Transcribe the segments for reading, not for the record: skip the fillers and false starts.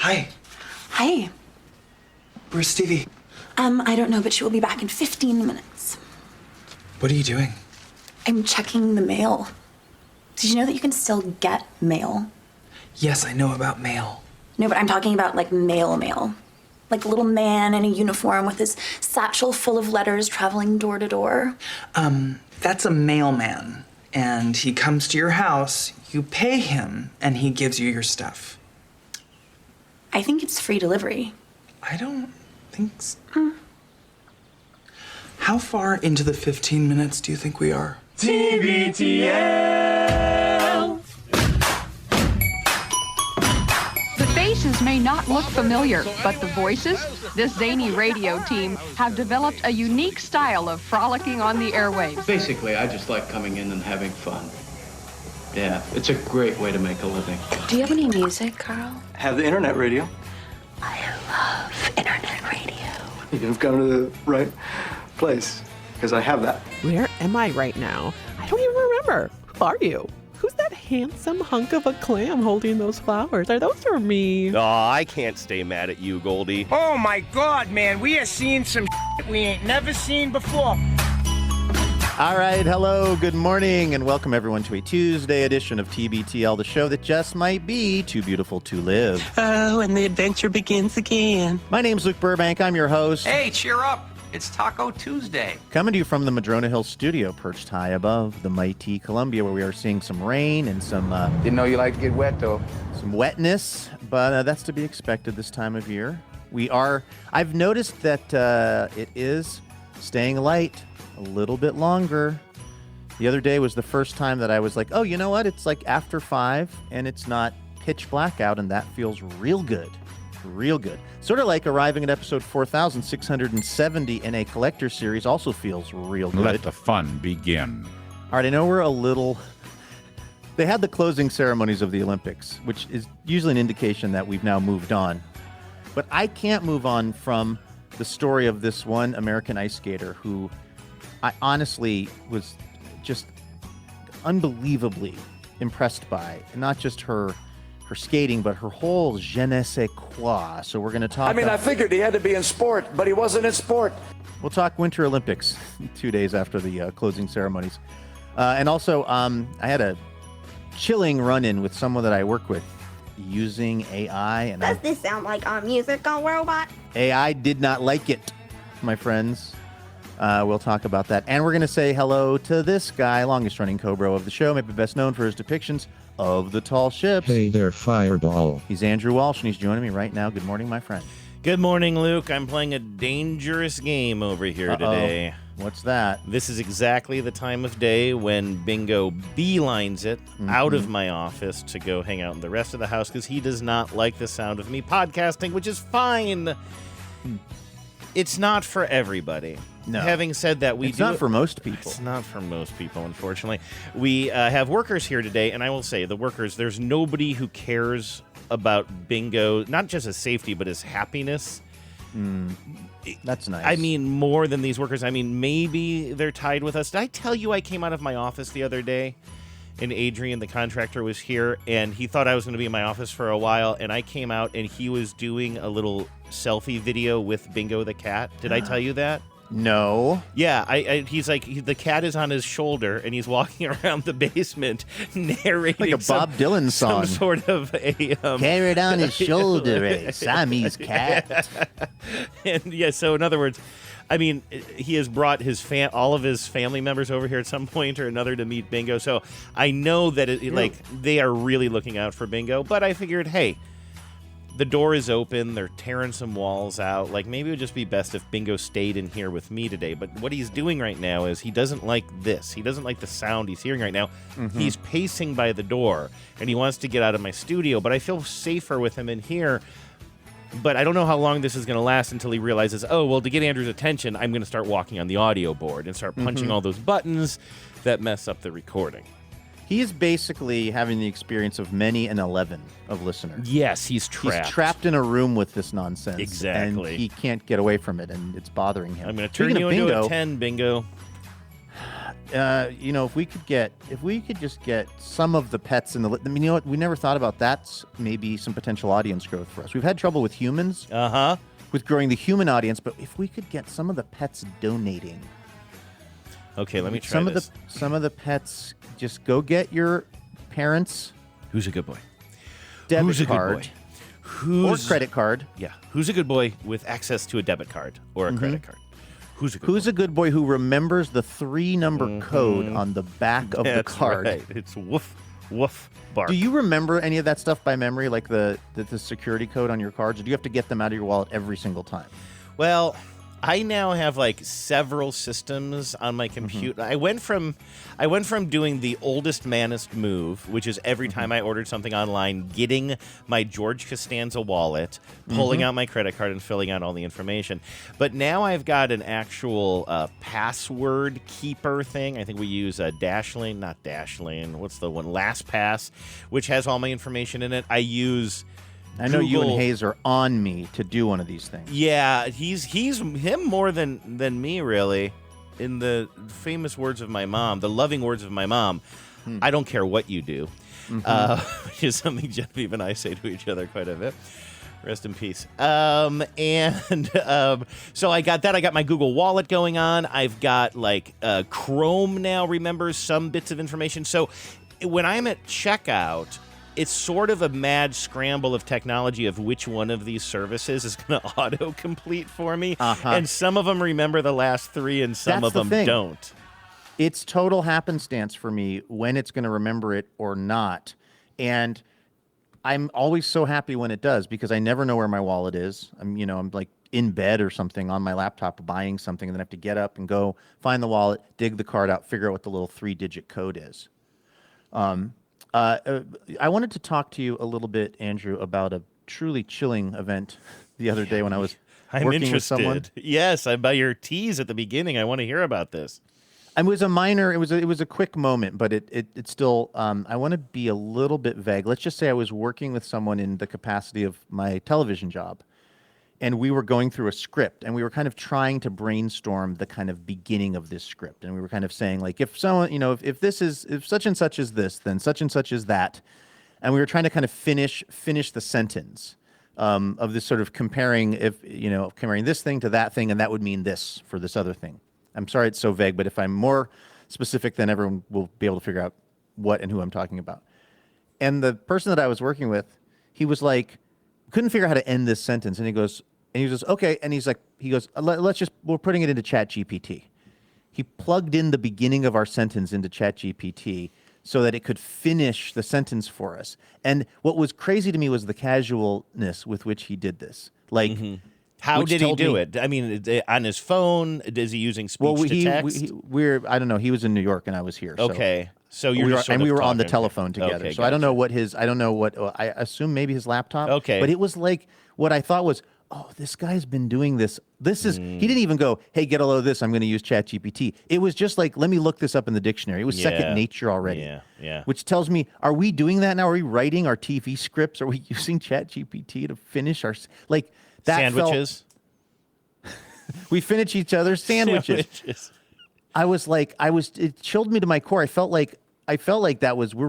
Hi. Hi. Where's Stevie? I don't know, but she will be back in 15 minutes. What are you doing? I'm checking the mail. Did you know that you can still get mail? Yes, I know about mail. No, but I'm talking about like mail. Like a little man in a uniform with his satchel full of letters traveling door to door. That's a mailman. And he comes to your house, you pay him, and he gives you your stuff. I think it's free delivery. I don't think so. How far into the 15 minutes do you think we are? TBTL. The faces may not look familiar, but the voices, this zany radio team, have developed a unique style of frolicking on the airwaves. Basically, I just like coming in and having fun. Yeah, it's a great way to make a living. Do you have any music, Carl? Have the internet radio. I love internet radio. You've come to the right place, because I have that. Where am I right now? I don't even remember. Who are you? Who's that handsome hunk of a clam holding those flowers? Are those for me? Oh, I can't stay mad at you, Goldie. Oh my God, man, we are seeing some we ain't never seen before. All right, hello, good morning, and welcome everyone to a Tuesday edition of TBTL, the show that just might be too beautiful to live. Oh, and the adventure begins again. My name's Luke Burbank, I'm your host. Hey, cheer up. It's Taco Tuesday. Coming to you from the Madrona Hill studio, perched high above the mighty Columbia, where we are seeing some rain and some... Didn't know you like to get wet, though. Some wetness, but that's to be expected this time of year. I've noticed that it is staying light a little bit longer. The other day was the first time that I was like, oh, you know what? It's like after 5 and it's not pitch black out, and that feels real good. Real good. Sort of like arriving at episode 4,670 in a collector series also feels real good. Let the fun begin. All right, I know we're a little... They had the closing ceremonies of the Olympics, which is usually an indication that we've now moved on. But I can't move on from the story of this one American ice skater who I honestly was just unbelievably impressed by. And not just her skating, but her whole je ne sais quoi. So we're going to talk... I figured he had to be in sport, but he wasn't in sport. We'll talk Winter Olympics 2 days after the closing ceremonies. And also, I had a chilling run-in with someone that I work with using AI. And Does this sound like a musical robot? AI did not like it, my friends. We'll talk about that. And we're going to say hello to this guy, longest-running Cobra of the show, maybe best known for his depictions of the tall ships. Hey there, Fireball. He's Andrew Walsh, and he's joining me right now. Good morning, my friend. Good morning, Luke. I'm playing a dangerous game over here today. What's that? This is exactly the time of day when Bingo beelines it out of my office to go hang out in the rest of the house because he does not like the sound of me podcasting, which is fine. It's not for everybody. No. Having said that, it's not for most people. It's not for most people, unfortunately. We have workers here today, and I will say, the workers, there's nobody who cares about Bingo, not just his safety, but his happiness. That's nice. I mean, more than these workers. I mean, maybe they're tied with us. Did I tell you I came out of my office the other day? And Adrian, the contractor, was here, and he thought I was going to be in my office for a while, and I came out, and he was doing a little selfie video with Bingo the cat. Did I tell you that? No. Yeah, he's like, the cat is on his shoulder, and he's walking around the basement narrating like a Bob Dylan song. Some sort of a... Carry it on his shoulder, a Siamese cat. And yeah, so in other words, I mean, he has brought all of his family members over here at some point or another to meet Bingo. So I know that they are really looking out for Bingo. But I figured, hey, the door is open. They're tearing some walls out. Like, maybe it would just be best if Bingo stayed in here with me today. But what he's doing right now is he doesn't like this. He doesn't like the sound he's hearing right now. He's pacing by the door, and he wants to get out of my studio. But I feel safer with him in here. But I don't know how long this is going to last until he realizes, oh, well, to get Andrew's attention, I'm going to start walking on the audio board and start punching all those buttons that mess up the recording. He is basically having the experience of many an 11 of listeners. Yes, he's trapped. He's trapped in a room with this nonsense. Exactly. And he can't get away from it, and it's bothering him. I'm going to turn you into a 10, Bingo. if we could just get some of the pets in the. I mean, you know what? We never thought about that's maybe some potential audience growth for us. We've had trouble with humans. With growing the human audience, but if we could get some of the pets donating. Okay, let me try this. Some of the pets, just go get your parents. Who's a good boy? Debit card. Or credit card. Yeah. Who's a good boy with access to a debit card or a credit card? Who's a good boy who remembers the 3-number code on the back of the card? Right. It's woof, woof, bark. Do you remember any of that stuff by memory, like the security code on your cards? Or do you have to get them out of your wallet every single time? Well, I now have like several systems on my computer. I went from doing the oldest manest move, which is every time I ordered something online, getting my George Costanza wallet, pulling out my credit card and filling out all the information. But now I've got an actual password keeper thing. I think we use Dashlane, not Dashlane. What's the one? LastPass, which has all my information in it. I know you and Hayes are on me to do one of these things. Yeah, he's him more than me, really. In the famous words of my mom, the loving words of my mom, I don't care what you do, which is something Genevieve and I say to each other quite a bit. Rest in peace. So I got that. I got my Google Wallet going on. I've got Chrome now remembers some bits of information. So when I'm at checkout, it's sort of a mad scramble of technology of which one of these services is going to auto-complete for me. And some of them remember the last 3 and some of them don't. It's total happenstance for me when it's going to remember it or not. And I'm always so happy when it does because I never know where my wallet is. I'm like in bed or something on my laptop buying something and then I have to get up and go find the wallet, dig the card out, figure out what the little 3-digit code is. I wanted to talk to you a little bit, Andrew, about a truly chilling event the other day when I was working with someone. Yes, by your tease at the beginning, I want to hear about this. It was a minor. It was a quick moment, but it still. I want to be a little bit vague. Let's just say I was working with someone in the capacity of my television job, and we were going through a script, and we were kind of trying to brainstorm the kind of beginning of this script, and we were kind of saying like, if someone, if such and such is this, then such and such is that, and we were trying to kind of finish the sentence of this sort of comparing this thing to that thing, and that would mean this for this other thing. I'm sorry it's so vague, but if I'm more specific, then everyone will be able to figure out what and who I'm talking about. And the person that I was working with, he was like, couldn't figure out how to end this sentence, and he goes, okay, and he goes, we're putting it into ChatGPT. He plugged in the beginning of our sentence into ChatGPT so that it could finish the sentence for us. And what was crazy to me was the casualness with which he did this. How did he do it? I mean, on his phone? Is he using speech to text? I don't know. He was in New York and I was here. Okay. So we were on the telephone together. Okay, so I don't know what I assume maybe his laptop. Okay. But it was like what I thought was, oh, this guy's been doing this. He didn't even go, hey, get a load of this. I'm going to use ChatGPT. It was just like, let me look this up in the dictionary. It was second nature already. Yeah. Which tells me, are we doing that now? Are we writing our TV scripts? Are we using ChatGPT to finish our that sandwiches? We finish each other's sandwiches. It chilled me to my core. I felt like that was we're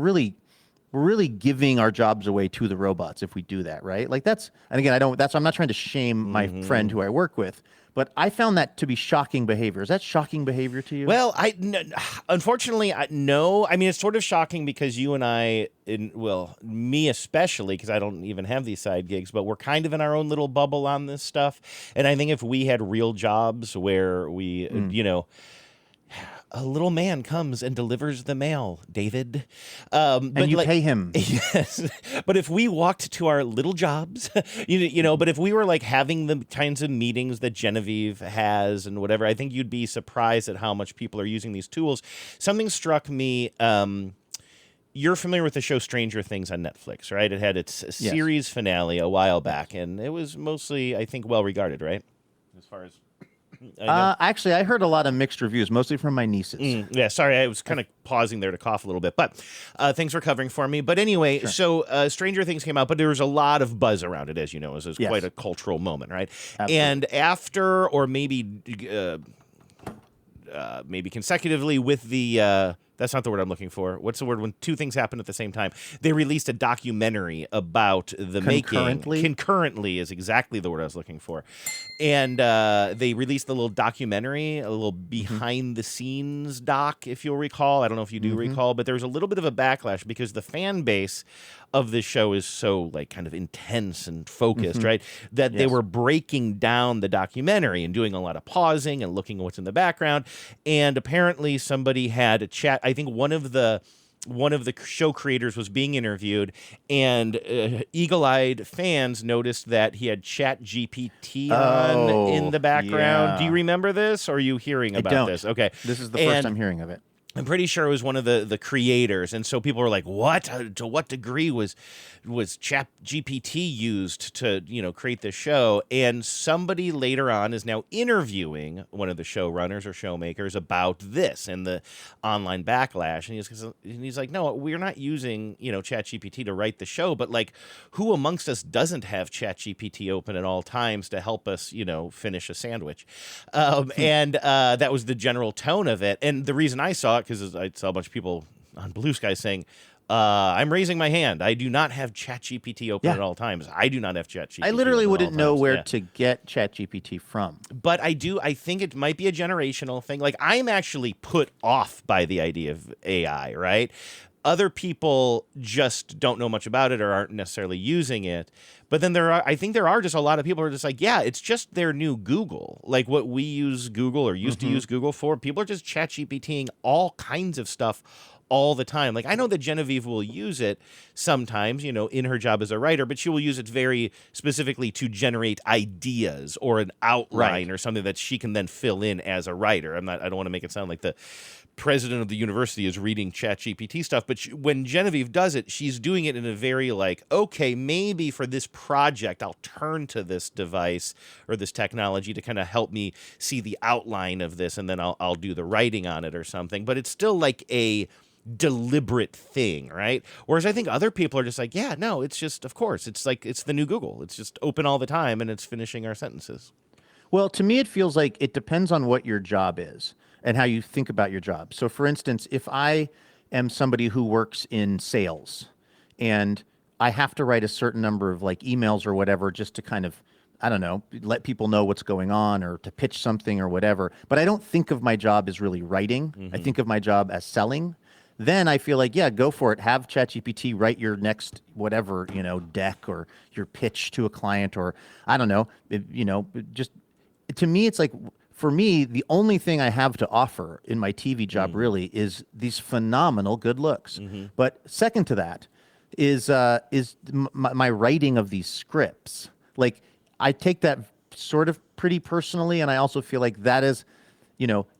really giving our jobs away to the robots if we do that, right? I'm not trying to shame my friend who I work with, but I found that to be shocking behavior. Is that shocking behavior to you? Well, unfortunately, no. I mean, it's sort of shocking because you and I, me especially, because I don't even have these side gigs, but we're kind of in our own little bubble on this stuff. And I think if we had real jobs where we, a little man comes and delivers the mail, David. And you pay him. Yes. But if we walked to our little jobs, but if we were like having the kinds of meetings that Genevieve has and whatever, I think you'd be surprised at how much people are using these tools. Something struck me. You're familiar with the show Stranger Things on Netflix, right? It had its series finale a while back, and it was mostly, I think, well regarded, right? As far as actually, I heard a lot of mixed reviews, mostly from my nieces. Yeah, sorry, I was kind of pausing there to cough a little bit, but thanks for covering for me. But anyway, So Stranger Things came out, but there was a lot of buzz around it, as you know. It was quite a cultural moment, right? Absolutely. And after, or maybe maybe consecutively with the. That's not the word I'm looking for. What's the word when two things happen at the same time? They released a documentary about the making. Concurrently is exactly the word I was looking for. And they released a little documentary, a little behind-the-scenes doc, if you'll recall. I don't know if you do recall, but there was a little bit of a backlash because the fan base of this show is so like kind of intense and focused, right? That they were breaking down the documentary and doing a lot of pausing and looking at what's in the background. And apparently somebody had a chat. I think one of the show creators was being interviewed, and eagle-eyed fans noticed that he had Chat GPT on in the background. Yeah. Do you remember this, or are you hearing about this? Okay. This is the first I'm hearing of it. I'm pretty sure it was one of the creators, and so people were like, "What? To what degree was Chat GPT used to create this show?" And somebody later on is now interviewing one of the showrunners or showmakers about this and the online backlash, and he's like, "No, we're not using Chat GPT to write the show, but like, who amongst us doesn't have Chat GPT open at all times to help us finish a sandwich?" And that was the general tone of it, and the reason I saw it, because I saw a bunch of people on Blue Sky saying, I'm raising my hand. I do not have ChatGPT open at all times. I do not have ChatGPT. I literally wouldn't know where to get ChatGPT from. But I think it might be a generational thing. Like, I'm actually put off by the idea of AI, right? Other people just don't know much about it or aren't necessarily using it. But then I think there are just a lot of people who are just like, yeah, it's just their new Google. Like what we use Google or used to use Google for. People are just ChatGPTing all kinds of stuff all the time. Like, I know that Genevieve will use it sometimes, in her job as a writer, but she will use it very specifically to generate ideas or an outline or something that she can then fill in as a writer. I don't want to make it sound like the president of the university is reading ChatGPT stuff, but when Genevieve does it, she's doing it in a very like, okay, maybe for this project, I'll turn to this device or this technology to kind of help me see the outline of this, and then I'll do the writing on it or something. But it's still like a deliberate thing, right? Whereas I think other people are just like, yeah, no, it's just, of course, it's like, it's the new Google. It's just open all the time and it's finishing our sentences. Well, to me, it feels like it depends on what your job is and how you think about your job. So, for instance, if I am somebody who works in sales and I have to write a certain number of like emails or whatever just to kind of, I don't know, let people know what's going on or to pitch something or whatever, but I don't think of my job as really writing. I think of my job as selling. Then I feel like, yeah, go for it. Have ChatGPT write your next whatever, deck or your pitch to a client, or I don't know, just to me, it's like, for me, the only thing I have to offer in my TV job really is these phenomenal good looks. But second to that is my writing of these scripts. Like, I take that sort of pretty personally, and I also feel like that is,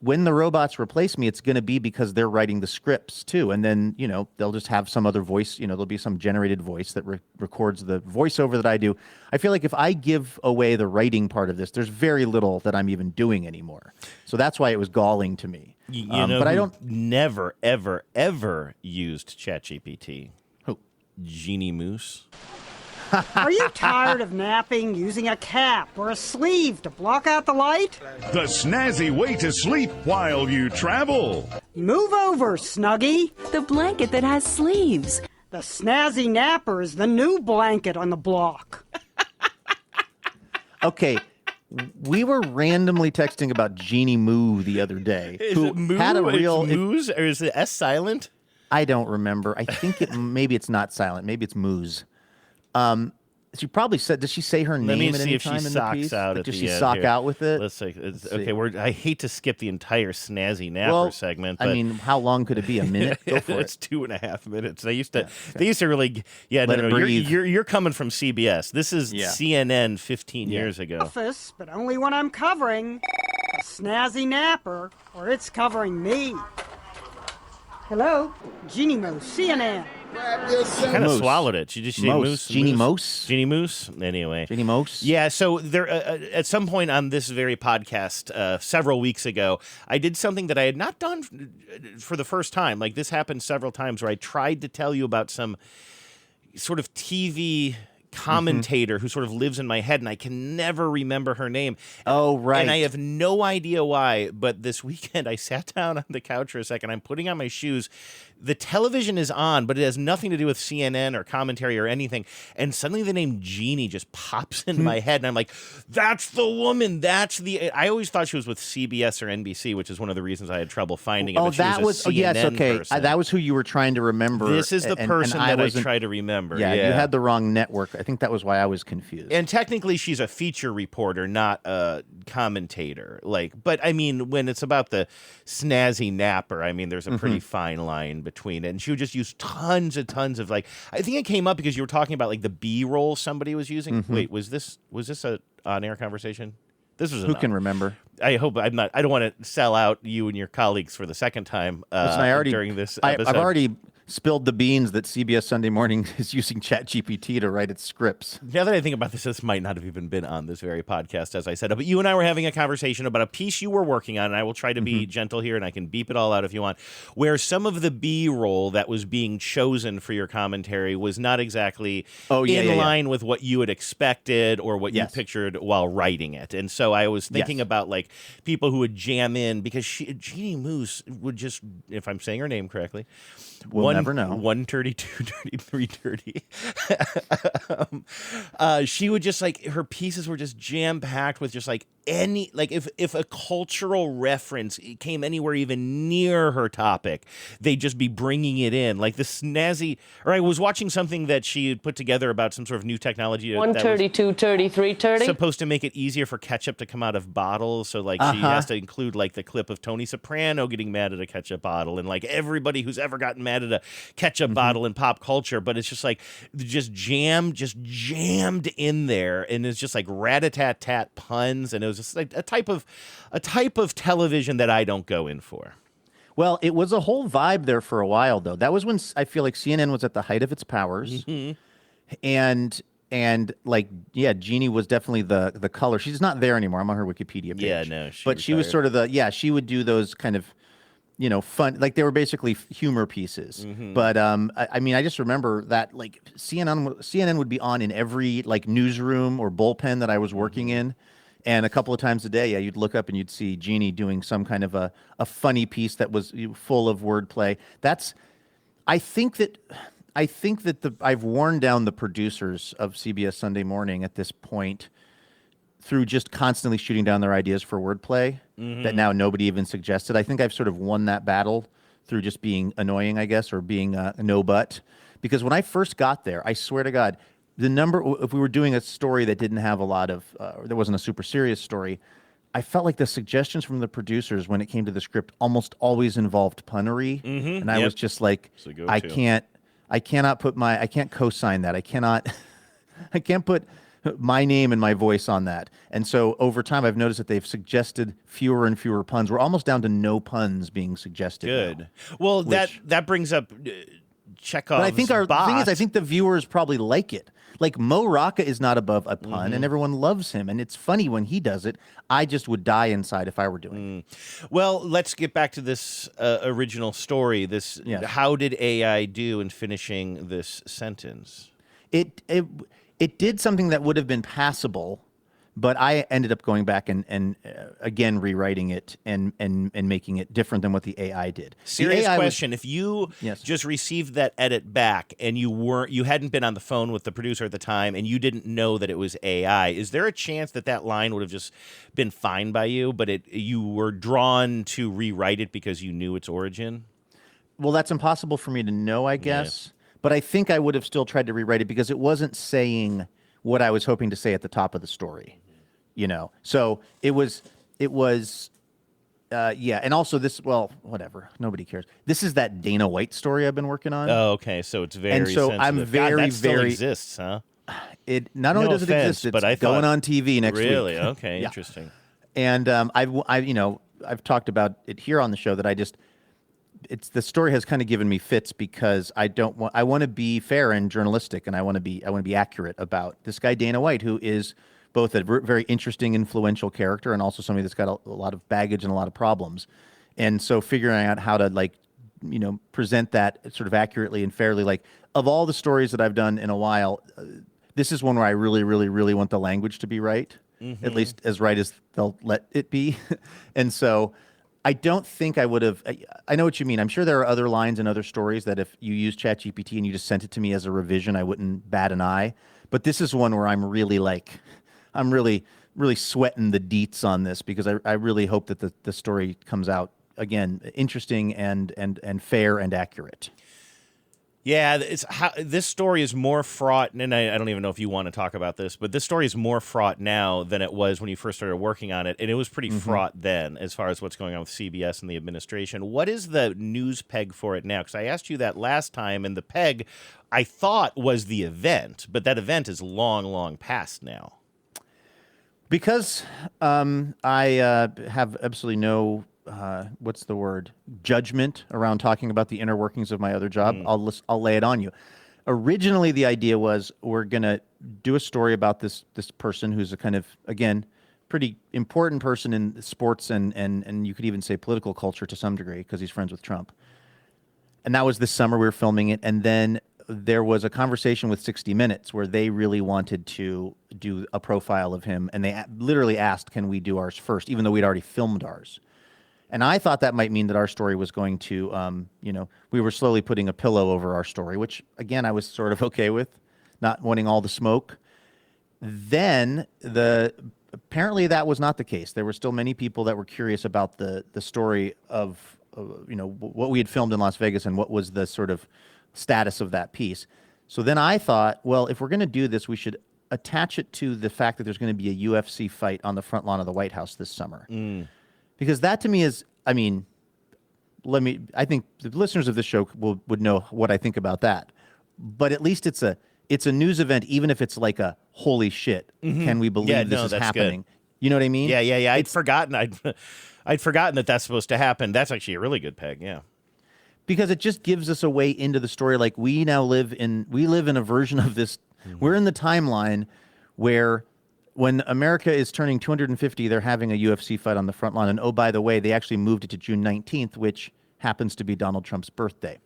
when the robots replace me, it's going to be because they're writing the scripts too. And then, they'll just have some other voice, there'll be some generated voice that records the voiceover that I do. I feel like if I give away the writing part of this, there's very little that I'm even doing anymore. So that's why it was galling to me. But I don't never, ever, ever used ChatGPT. Who? Jeannie Moose. Are you tired of napping using a cap or a sleeve to block out the light? The snazzy way to sleep while you travel. Move over, Snuggie. The blanket that has sleeves. The snazzy napper is the new blanket on the block. Okay, we were randomly texting about Jeannie Moo the other day. Who had a real Moose, or is the S silent? I don't remember. I think maybe it's not silent. Maybe it's Moose. She probably said, does she say her name at any time in the piece? Out does she sock out with it? Let's see. Okay, I hate to skip the entire snazzy napper segment. But I mean, how long could it be? A minute? Go for it's 2.5 minutes. They used to really, you're coming from CBS. This is CNN 15 years ago. Office, but only when I'm covering a snazzy napper, or it's covering me. Hello, Jeannie Moose, CNN. She kind of swallowed it. She just Moose. Jeannie Moose. Jeannie Moose. Anyway. Jeannie Moose. Yeah. So there, at some point on this very podcast, several weeks ago, I did something that I had not done for the first time. Like, this happened several times where I tried to tell you about some sort of TV commentator who sort of lives in my head, and I can never remember her name. Oh, right. And I have no idea why, but this weekend I sat down on the couch for a second. I'm putting on my shoes. The television is on, but it has nothing to do with CNN or commentary or anything. And suddenly the name Jeannie just pops into my head, and I'm like, that's the woman. That's the... I always thought she was with CBS or NBC, which is one of the reasons I had trouble finding it. Oh, but she that was... a CNN yes, okay. person. That was who you were trying to remember. This is the person that I try to remember. Yeah, you had the wrong network. I think that was why I was confused. And technically, she's a feature reporter, not a commentator. But I mean, when it's about the snazzy napper, I mean, there's a pretty fine line between it. And she would just use tons of I think it came up because you were talking about the B-roll somebody was using. Wait, was this a on-air conversation? This was who can remember? I hope I'm not. I don't want to sell out you and your colleagues for the second time during this episode. I've already spilled the beans that CBS Sunday Morning is using ChatGPT to write its scripts. Now that I think about this might not have even been on this very podcast, as I said. But you and I were having a conversation about a piece you were working on, and I will try to be gentle here, and I can beep it all out if you want, where some of the B-roll that was being chosen for your commentary was not exactly in line with what you had expected or what you pictured while writing it. And so I was thinking about people who would jam in, because Jeannie Moose would just, if I'm saying her name correctly, we'll never know. 132, 33, 30. She would just her pieces were just jam packed with just any if a cultural reference came anywhere even near her topic, they'd just be bringing it in, the snazzy. Or I was watching something that she had put together about some sort of new technology. 132, 33, 30. Supposed to make it easier for ketchup to come out of bottles. So she has to include the clip of Tony Soprano getting mad at a ketchup bottle, and everybody who's ever gotten mad at a ketchup bottle in pop culture. But it's just jammed in there, and it's just rat-a-tat-tat puns, and it was just a type of television that I don't go in for. Well, it was a whole vibe there for a while, though. That was when I feel like CNN was at the height of its powers, and Jeannie was definitely the color. She's not there anymore. I'm on her Wikipedia page. Yeah, no, she was sort of she would do those kind of fun, they were basically humor pieces. But I mean, I just remember that CNN would be on in every newsroom or bullpen that I was working in. And a couple of times a day, you'd look up and you'd see Jeannie doing some kind of a funny piece that was full of wordplay. I think that I've worn down the producers of CBS Sunday Morning at this point through just constantly shooting down their ideas for wordplay that now nobody even suggested. I think I've sort of won that battle through just being annoying, I guess, or being a no but. Because when I first got there, I swear to God, if we were doing a story that didn't have a lot of, there wasn't a super serious story, I felt like the suggestions from the producers when it came to the script almost always involved punnery. And I was just I can't co-sign that. I can't put my name and my voice on that. And so over time, I've noticed that they've suggested fewer and fewer puns. We're almost down to no puns being suggested. Good. Now, well, that brings up Chekhov's but I think the thing is, I think the viewers probably like it. Mo Rocca is not above a pun, and everyone loves him, and it's funny when he does it. I just would die inside if I were doing it. Well, let's get back to this original story. How did AI do in finishing this sentence? It did something that would have been passable, but I ended up going back and again rewriting it and making it different than what the AI did. Serious question: if you just received that edit back and you hadn't been on the phone with the producer at the time and you didn't know that it was AI, is there a chance that line would have just been fine by you, but you were drawn to rewrite it because you knew its origin? Well, that's impossible for me to know, I guess. Yeah. But I think I would have still tried to rewrite it because it wasn't saying what I was hoping to say at the top of the story. So it was, and also this, well, whatever, nobody cares. This is that Dana White story I've been working on. Oh, okay, so it's very and so sensitive. I'm very, God, that still very exists, huh? It not only does it exist, it's going on TV next week. Really? Okay, interesting. And I've talked about it here on the show that the story has kind of given me fits because I want to be fair and journalistic, and I want to be accurate about this guy Dana White, who is both a very interesting, influential character and also somebody that's got a lot of baggage and a lot of problems. And so figuring out how to present that sort of accurately and fairly, of all the stories that I've done in a while, This is one where I really, really, really want the language to be right, at least as right as they'll let it be. And so I don't think I would have. I know what you mean. I'm sure there are other lines and other stories that if you use ChatGPT and you just sent it to me as a revision, I wouldn't bat an eye. But this is one where I'm really really sweating the deets on this because I really hope that the story comes out, again, interesting and fair and accurate. Yeah, this story is more fraught, and I don't even know if you want to talk about this, but this story is more fraught now than it was when you first started working on it, and it was pretty fraught then as far as what's going on with CBS and the administration. What is the news peg for it now? Because I asked you that last time, and the peg, I thought, was the event, but that event is long, long past now. Because I have absolutely no... what's the word? Judgment around talking about the inner workings of my other job. I'll lay it on you. Originally, the idea was we're gonna do a story about this person who's a kind of, again, pretty important person in sports and you could even say political culture to some degree because he's friends with Trump. And that was this summer we were filming it, and then there was a conversation with 60 Minutes where they really wanted to do a profile of him, and they literally asked, "Can we do ours first?" Even though we'd already filmed ours. And I thought that might mean that our story was going to, we were slowly putting a pillow over our story, which, again, I was sort of okay with, not wanting all the smoke. Then apparently that was not the case. There were still many people that were curious about the story of, what we had filmed in Las Vegas and what was the sort of status of that piece. So then I thought, well, if we're going to do this, we should attach it to the fact that there's going to be a UFC fight on the front lawn of the White House this summer. Because that to me is, I think the listeners of this show would know what I think about that. But at least it's a news event, even if it's like a holy shit, can we believe this is happening? Good. You know what I mean? Yeah. I'd forgotten that that's supposed to happen. That's actually a really good peg, yeah. Because it just gives us a way into the story. Like we live in a version of this. We're in the timeline where when America is turning 250, they're having a UFC fight on the front lawn. And oh, by the way, they actually moved it to June 19th, which happens to be Donald Trump's birthday.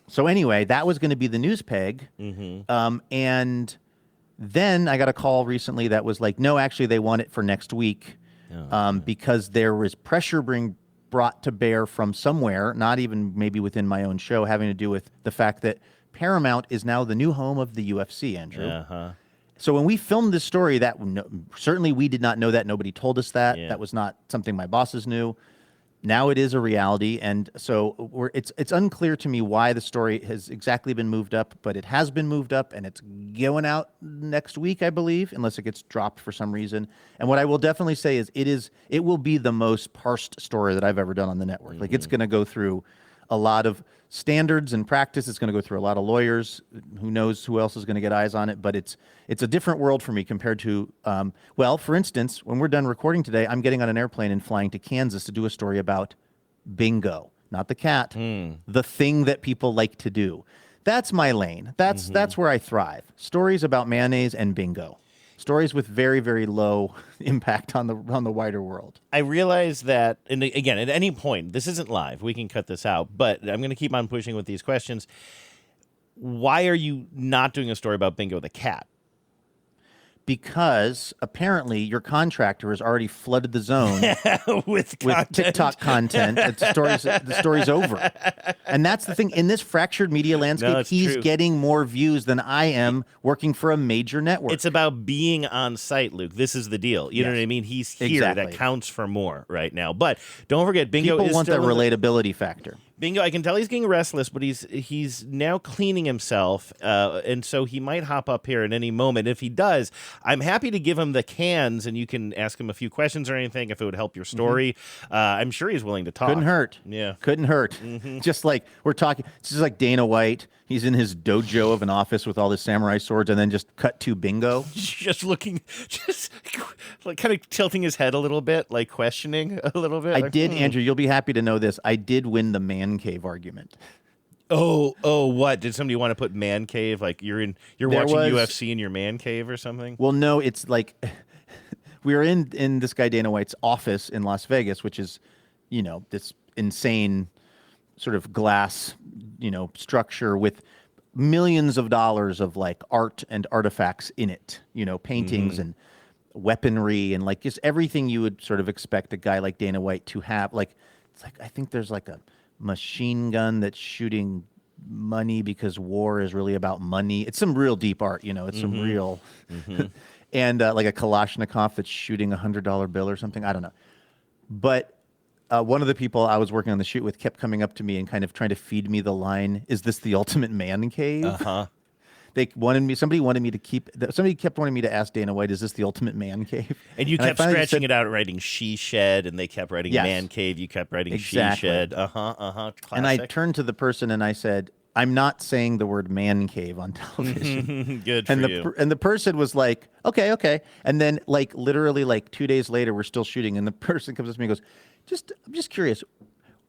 So anyway, that was going to be the news peg. And then I got a call recently that was like, no, actually, they want it for next week because there was pressure being brought to bear from somewhere, not even maybe within my own show, having to do with the fact that Paramount is now the new home of the UFC, Andrew. So when we filmed this story, certainly we did not know that. Nobody told us that. That was not something my bosses knew. Now it is a reality, and so it's unclear to me why the story has exactly been moved up, but it has been moved up, and it's going out next week, I believe, unless it gets dropped for some reason. And what I will definitely say is it will be the most parsed story that I've ever done on the network. Like it's going to go through a lot of standards and practice. It's going to go through a lot of lawyers. Who knows who else is going to get eyes on it? But it's a different world for me compared to, for instance, when we're done recording today, I'm getting on an airplane and flying to Kansas to do a story about bingo, not the cat, the thing that people like to do. That's my lane. That's where I thrive. Stories about mayonnaise and bingo. Stories with very, very low impact on the wider world. I realize that, and again, at any point, this isn't live. We can cut this out, but I'm going to keep on pushing with these questions. Why are you not doing a story about Bingo the cat? Because apparently your contractor has already flooded the zone with TikTok content. The story's over. And that's the thing. In this fractured media landscape, he's getting more views than I am working for a major network. It's about being on site, Luke. This is the deal. You know what I mean? He's here. Exactly. That counts for more right now. But don't forget, Bingo People is want that still relatability factor. Bingo, I can tell he's getting restless, but he's now cleaning himself, and so he might hop up here at any moment. If he does, I'm happy to give him the cans, and you can ask him a few questions or anything if it would help your story. I'm sure he's willing to talk. Couldn't hurt. Yeah. Couldn't hurt. Just like we're talking, it's just like Dana White. He's in his dojo of an office with all his samurai swords, and then just cut to Bingo. Just like kind of tilting his head a little bit, like questioning a little bit. I did, Andrew, you'll be happy to know this. I did win the man cave argument. Oh, what? Did somebody want to put man cave? Like you're watching UFC in your man cave or something? Well, no, it's like we were in this guy Dana White's office in Las Vegas, which is, this insane sort of glass, structure with millions of dollars of like art and artifacts in it, paintings and weaponry and like just everything you would sort of expect a guy like Dana White to have. Like, it's like, I think there's like a machine gun that's shooting money because war is really about money. It's some real deep art, it's some real, and like a Kalashnikov that's shooting $100 bill or something. I don't know. But one of the people I was working on the shoot with kept coming up to me and kind of trying to feed me the line, "Is this the ultimate man cave?" Somebody kept wanting me to ask Dana White, "Is this the ultimate man cave?" And you kept scratching it out, writing "she shed," and they kept writing "man cave." You kept writing exactly. "she shed." Classic. And I turned to the person and I said, "I'm not saying the word man cave on television." Good for you. And the person was like, "Okay." And then like literally like 2 days later, we're still shooting, and the person comes up to me and goes, I'm just curious,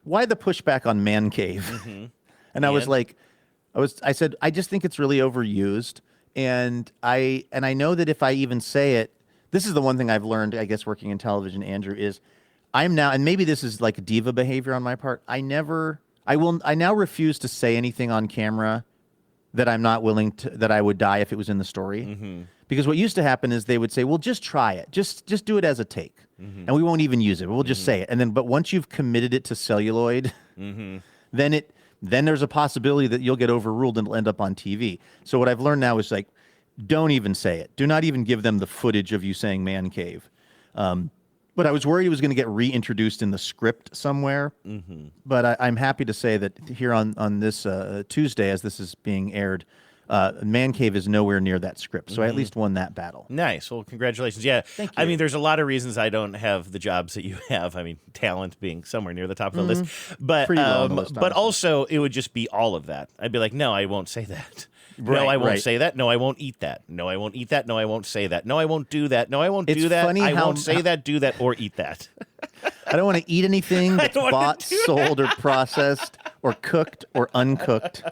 why the pushback on man cave? And I was like, I said, I just think it's really overused. And I know that if I even say it, this is the one thing I've learned, I guess, working in television, Andrew, is I'm now, and maybe this is like diva behavior on my part. I now refuse to say anything on camera that I'm not willing to, that I would die if it was in the story. Because what used to happen is they would say, well, just try it. Just do it as a take. And we won't even use it. We'll just say it. But once you've committed it to celluloid, then there's a possibility that you'll get overruled and it'll end up on TV. So what I've learned now is like, don't even say it. Do not even give them the footage of you saying man cave. But I was worried it was going to get reintroduced in the script somewhere. But I'm happy to say that here on this Tuesday, as this is being aired, Man Cave is nowhere near that script. So I at least won that battle. Nice. Well, congratulations. Yeah. Thank you. I mean, there's a lot of reasons I don't have the jobs that you have. I mean, talent being somewhere near the top of the list. But, Pretty low on the list, but honestly. also, it would just be all of that. I'd be like, no, I won't say that. Right, no, I won't right. say that. No, I won't eat that. No, I won't eat that. No, I won't say that. No, I won't do that. No, I won't It's do that. funny I how- won't say that, do that, or eat that. I don't want to eat anything that's don't wanna bought, do sold, or processed, or cooked, or uncooked.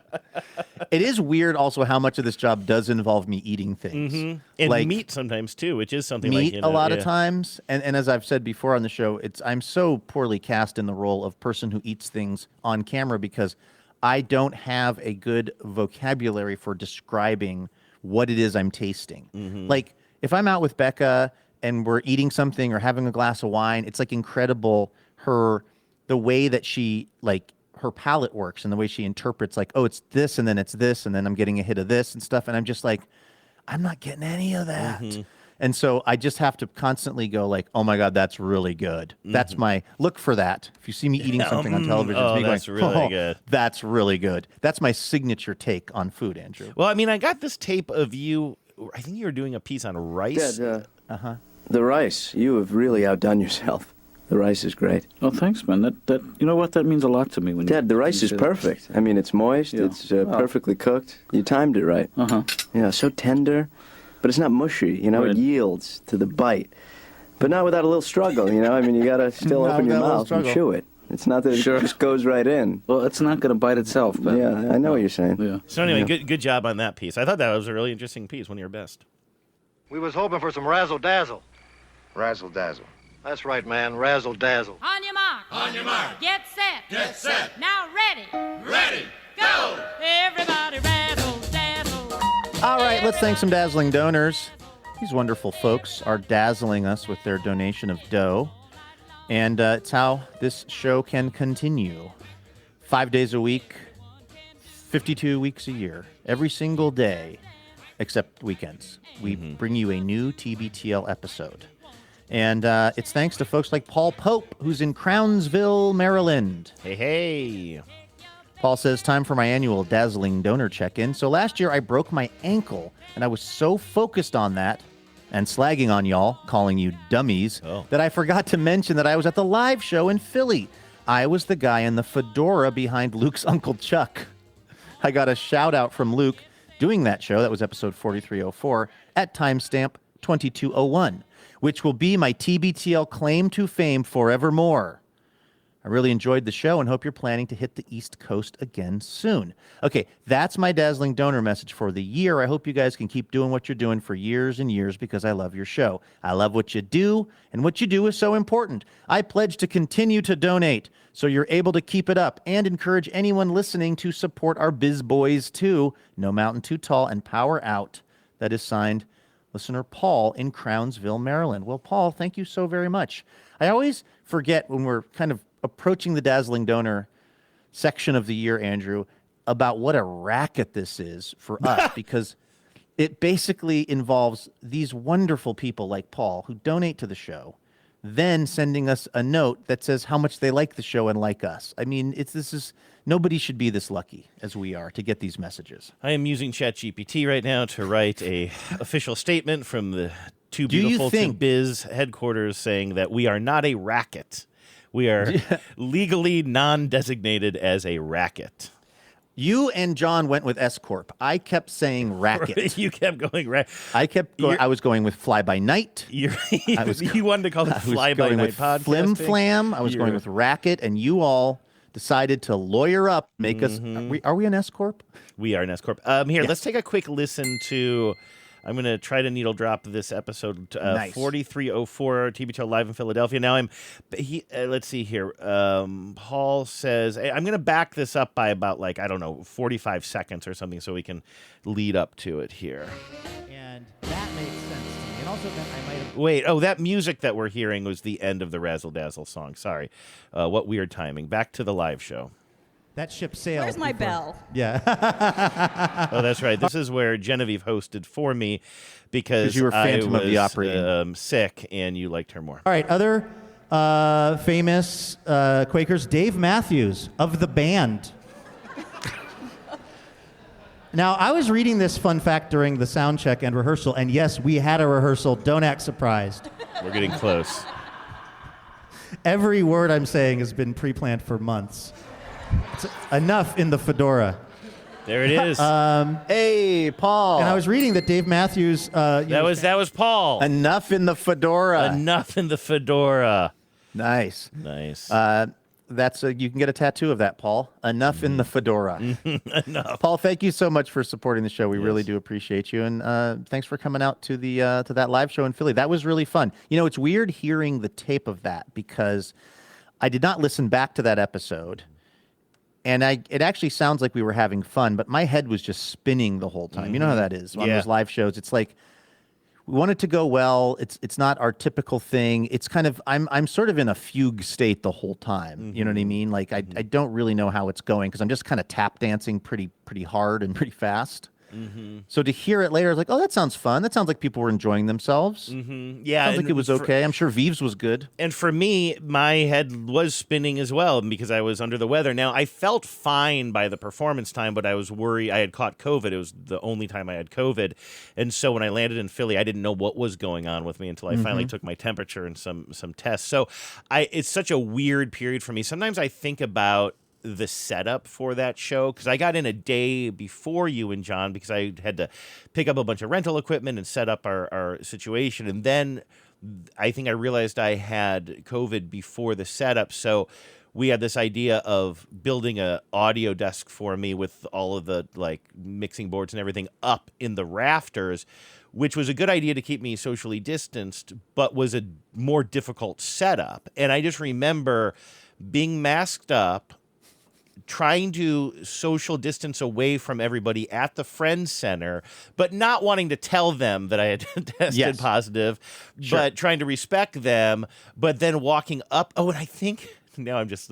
It is weird also how much of this job does involve me eating things. And like meat sometimes, too, which is something meat like, a lot of times. And as I've said before on the show, I'm so poorly cast in the role of person who eats things on camera because I don't have a good vocabulary for describing what it is I'm tasting. Like if I'm out with Becca and we're eating something or having a glass of wine, it's like incredible the way that she like her palate works and the way she interprets like, oh, it's this and then it's this and then I'm getting a hit of this and stuff. And I'm just like, I'm not getting any of that. And so I just have to constantly go like, oh my God, that's really good. That's my look for that. If you see me eating something on television, it's me that's going, really oh, good. That's really good. That's my signature take on food, Andrew. Well, I mean, I got this tape of you. I think you were doing a piece on rice. Dad, the rice, you have really outdone yourself. The rice is great. Oh, thanks, man. That you know what? That means a lot to me. When Dad, the rice you is say that. perfect. I mean, it's moist. Yeah. It's perfectly cooked. You timed it right. Yeah, so tender, but it's not mushy. You know, Right. it yields to the bite, but not without a little struggle. You know, I mean, you gotta still Not open your without a little mouth and struggle. chew it. It's not that Sure. it just goes right in. Well, it's not going to bite itself. But Yeah, I know what you're saying. Yeah. So anyway, good job on that piece. I thought that was a really interesting piece, one of your best. We was hoping for some razzle-dazzle. Razzle-dazzle. That's right, man, razzle-dazzle. On your mark. On your mark. Get set. Get set. Now ready. Ready. Go. Everybody razzle dazzle. All right, let's thank some dazzling donors. These wonderful folks are dazzling us with their donation of dough. And it's how this show can continue. 5 days a week, 52 weeks a year, every single day, except weekends. We bring you a new TBTL episode. And it's thanks to folks like Paul Pope, who's in Crownsville, Maryland. Hey. Paul says, time for my annual dazzling donor check-in. So last year I broke my ankle, and I was so focused on that and slagging on y'all, calling you dummies, that I forgot to mention that I was at the live show in Philly. I was the guy in the fedora behind Luke's Uncle Chuck. I got a shout-out from Luke doing that show. That was episode 4304 at timestamp 2201, which will be my TBTL claim to fame forevermore. I really enjoyed the show and hope you're planning to hit the East Coast again soon. Okay, that's my dazzling donor message for the year. I hope you guys can keep doing what you're doing for years and years because I love your show. I love what you do, and what you do is so important. I pledge to continue to donate so you're able to keep it up and encourage anyone listening to support our biz boys too. No mountain too tall and power out. That is signed listener Paul in Crownsville, Maryland. Well, Paul, thank you so very much. I always forget when we're kind of approaching the dazzling donor section of the year, Andrew, about what a racket this is for us because it basically involves these wonderful people like Paul who donate to the show, then sending us a note that says how much they like the show and like us. I mean, nobody should be this lucky as we are to get these messages. I am using ChatGPT right now to write a official statement from the Too Beautiful to Biz headquarters saying that we are not a racket. We are legally non-designated as a racket. You and John went with S Corp. I kept saying racket. You kept going racket. I was going with fly by night. You wanted to call it fly by night podcast. Flim flam. I was going with racket, and you all decided to lawyer up, make us. Are we an S Corp? We are an S Corp. Here, let's take a quick listen to. I'm going to try to needle drop this episode, Nice. 4304 TBTL Live in Philadelphia. Now, let's see here. Paul says, I'm going to back this up by about 45 seconds or something so we can lead up to it here. And that makes sense to me. And also that I might have... Wait, that music that we're hearing was the end of the Razzle Dazzle song. Sorry. What weird timing. Back to the live show. That ship sailed. Where's my bell? Yeah. Oh, that's right. This is where Genevieve hosted for me because you were Phantom of the Opera. Sick and you liked her more. All right, other famous Quakers, Dave Matthews of the band. Now, I was reading this fun fact during the sound check and rehearsal, and yes, we had a rehearsal. Don't act surprised. We're getting close. Every word I'm saying has been pre-planned for months. It's enough in the fedora. There it is. Hey, Paul. And I was reading that Dave Matthews... that was Paul. Enough in the fedora. Enough in the fedora. Nice. Nice. You can get a tattoo of that, Paul. Enough in the fedora. Enough. Paul, thank you so much for supporting the show. We really do appreciate you, and thanks for coming out to the to that live show in Philly. That was really fun. You know, it's weird hearing the tape of that because I did not listen back to that episode, and it actually sounds like we were having fun, but my head was just spinning the whole time. You know how that is on those live shows. It's like we want it to go well. It's not our typical thing. It's kind of I'm sort of in a fugue state the whole time. You know what I mean? Like I don't really know how it's going because I'm just kind of tap dancing pretty hard and pretty fast. So to hear it later, I was like, oh, that sounds fun. That sounds like people were enjoying themselves. Yeah. Sounds like it was okay. I'm sure Vives was good. And for me, my head was spinning as well because I was under the weather. Now, I felt fine by the performance time, but I was worried. I had caught COVID. It was the only time I had COVID. And so when I landed in Philly, I didn't know what was going on with me until I finally took my temperature and some tests. So it's such a weird period for me. Sometimes I think about the setup for that show because I got in a day before you and John because I had to pick up a bunch of rental equipment and set up our situation, and then I think I realized I had COVID before the setup, so we had this idea of building a audio desk for me with all of the mixing boards and everything up in the rafters, which was a good idea to keep me socially distanced, but was a more difficult setup. And I just remember being masked up, trying to social distance away from everybody at the Friends Center, but not wanting to tell them that I had tested positive, but trying to respect them, but then walking up. Oh, and I think now I'm just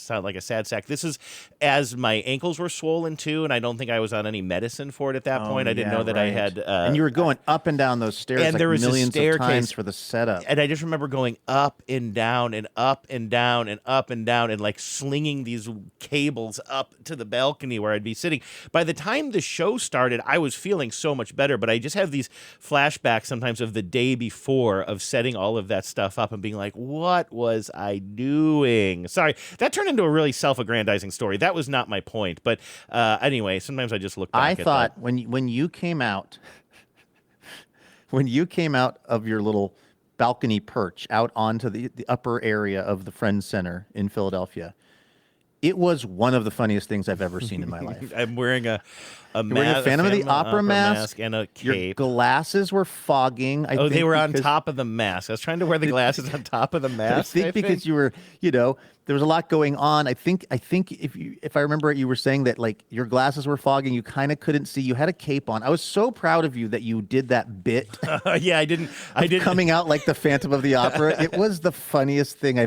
sound like a sad sack. This is as my ankles were swollen too, and I don't think I was on any medicine for it at that point. I didn't know that I had. And you were going up and down those stairs, and there was millions of times for the setup. And I just remember going up and down and up and down and up and down and slinging these cables up to the balcony where I'd be sitting. By the time the show started, I was feeling so much better, but I just have these flashbacks sometimes of the day before of setting all of that stuff up and being like, what was I doing? Sorry, that turned into a really self-aggrandizing story. That was not my point. But anyway, sometimes I just look back at when you came out, of your little balcony perch out onto the upper area of the Friends Center in Philadelphia. It was one of the funniest things I've ever seen in my life. I'm wearing a Phantom of the Opera mask and a Your cape. glasses were fogging. I think they were on because- top of the mask. I was trying to wear the glasses on top of the mask. I think because you were, there was a lot going on. I think if I remember it, you were saying that like your glasses were fogging. You kind of couldn't see. You had a cape on. I was so proud of you that you did that bit. Yeah, I didn't coming out like the Phantom of the Opera. It was the funniest thing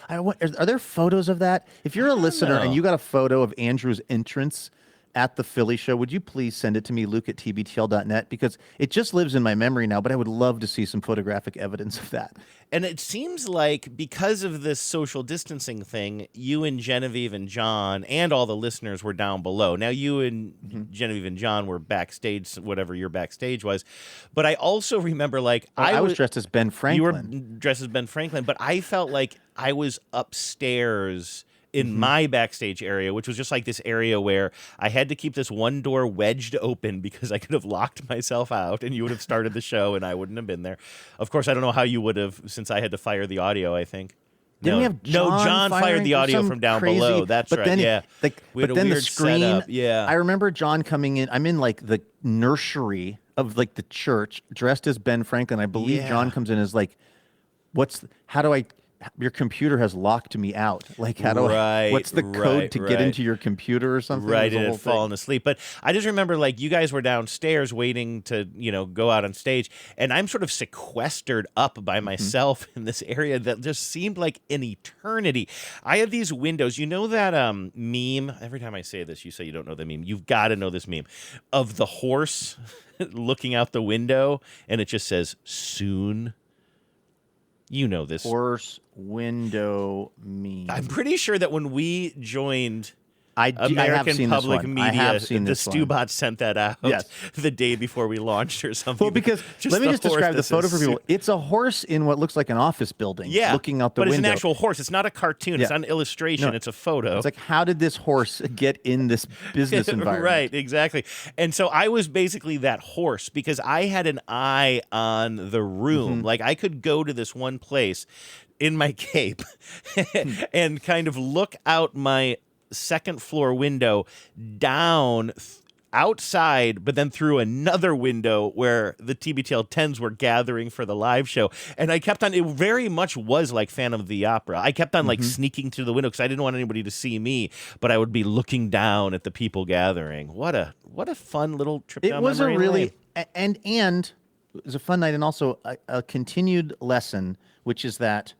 are there photos of that? If you're a listener and you got a photo of Andrew's entrance at the Philly show, would you please send it to me, Luke at tbtl.net, because it just lives in my memory now, but I would love to see some photographic evidence of that. And it seems like because of this social distancing thing, you and Genevieve and John and all the listeners were down below. Now, you and Genevieve and John were backstage, whatever your backstage was. But I also remember, like, I was dressed as Ben Franklin. You were dressed as Ben Franklin, but I felt like I was upstairs in my backstage area, which was just like this area where I had to keep this one door wedged open because I could have locked myself out and you would have started the show and I wouldn't have been there. Of course, I don't know how you would have, since I had to fire the audio, I think. Didn't we have John fired the audio from down below. That's right. Then yeah. But then the screen. Setup. Yeah. I remember John coming in. I'm in like the nursery of like the church, dressed as Ben Franklin. I believe John comes in as like, your computer has locked me out. Like, what's the code to get into your computer or something? Right, and had fallen asleep. But I just remember, like, you guys were downstairs waiting to, go out on stage, and I'm sort of sequestered up by myself in this area that just seemed like an eternity. I had these windows. You know that meme? Every time I say this, you say you don't know the meme. You've got to know this meme of the horse looking out the window, and it just says, soon. You know this. Horse window meme. I'm pretty sure that when we joined I have American seen Public this one. Media, I have seen the this one. Stubot sent that out the day before we launched or something. Well, because let me just describe the photo for people. It's a horse in what looks like an office building, looking out the window. But it's an actual horse. It's not a cartoon. It's not an illustration. No, it's a photo. It's like, how did this horse get in this business environment? Right, exactly. And so I was basically that horse because I had an eye on the room. Like, I could go to this one place in my cape and kind of look out my second floor window down outside, but then through another window where the TBTL 10s were gathering for the live show. And I kept on, it very much was like Phantom of the Opera. I kept on like sneaking through the window because I didn't want anybody to see me, but I would be looking down at the people gathering. What a fun little trip down memory lane. It was a really, and it was a fun night, and also a continued lesson, which is that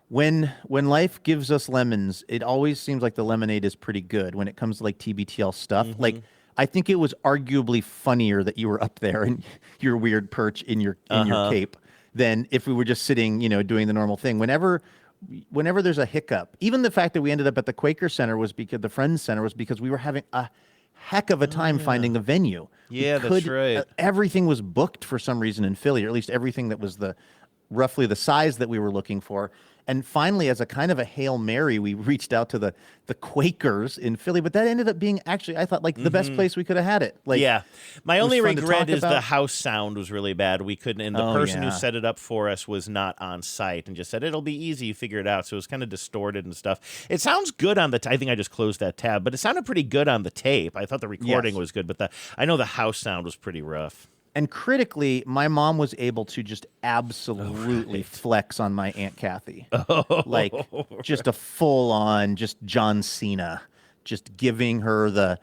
when life gives us lemons, it always seems like the lemonade is pretty good when it comes to like TBTL stuff. Like, I think it was arguably funnier that you were up there in your weird perch in your cape than if we were just sitting, doing the normal thing. Whenever there's a hiccup, even the fact that we ended up at the Quaker Center was because the Friends Center was because we were having a heck of a time finding a venue. Yeah, that's right. Everything was booked for some reason in Philly, or at least everything that was roughly the size that we were looking for. And finally, as a kind of a Hail Mary, we reached out to the Quakers in Philly, but that ended up being actually, I thought, like the best place we could have had it. Like, yeah. My only regret is about. the house sound was really bad. We couldn't, and the person who set it up for us was not on site and just said, it'll be easy, you figure it out. So it was kind of distorted and stuff. It sounds good on the, I think I just closed that tab, but it sounded pretty good on the tape. I thought the recording was good, but I know the house sound was pretty rough. And critically, my mom was able to just absolutely flex on my Aunt Kathy. Like, just a full-on, just John Cena. Just giving her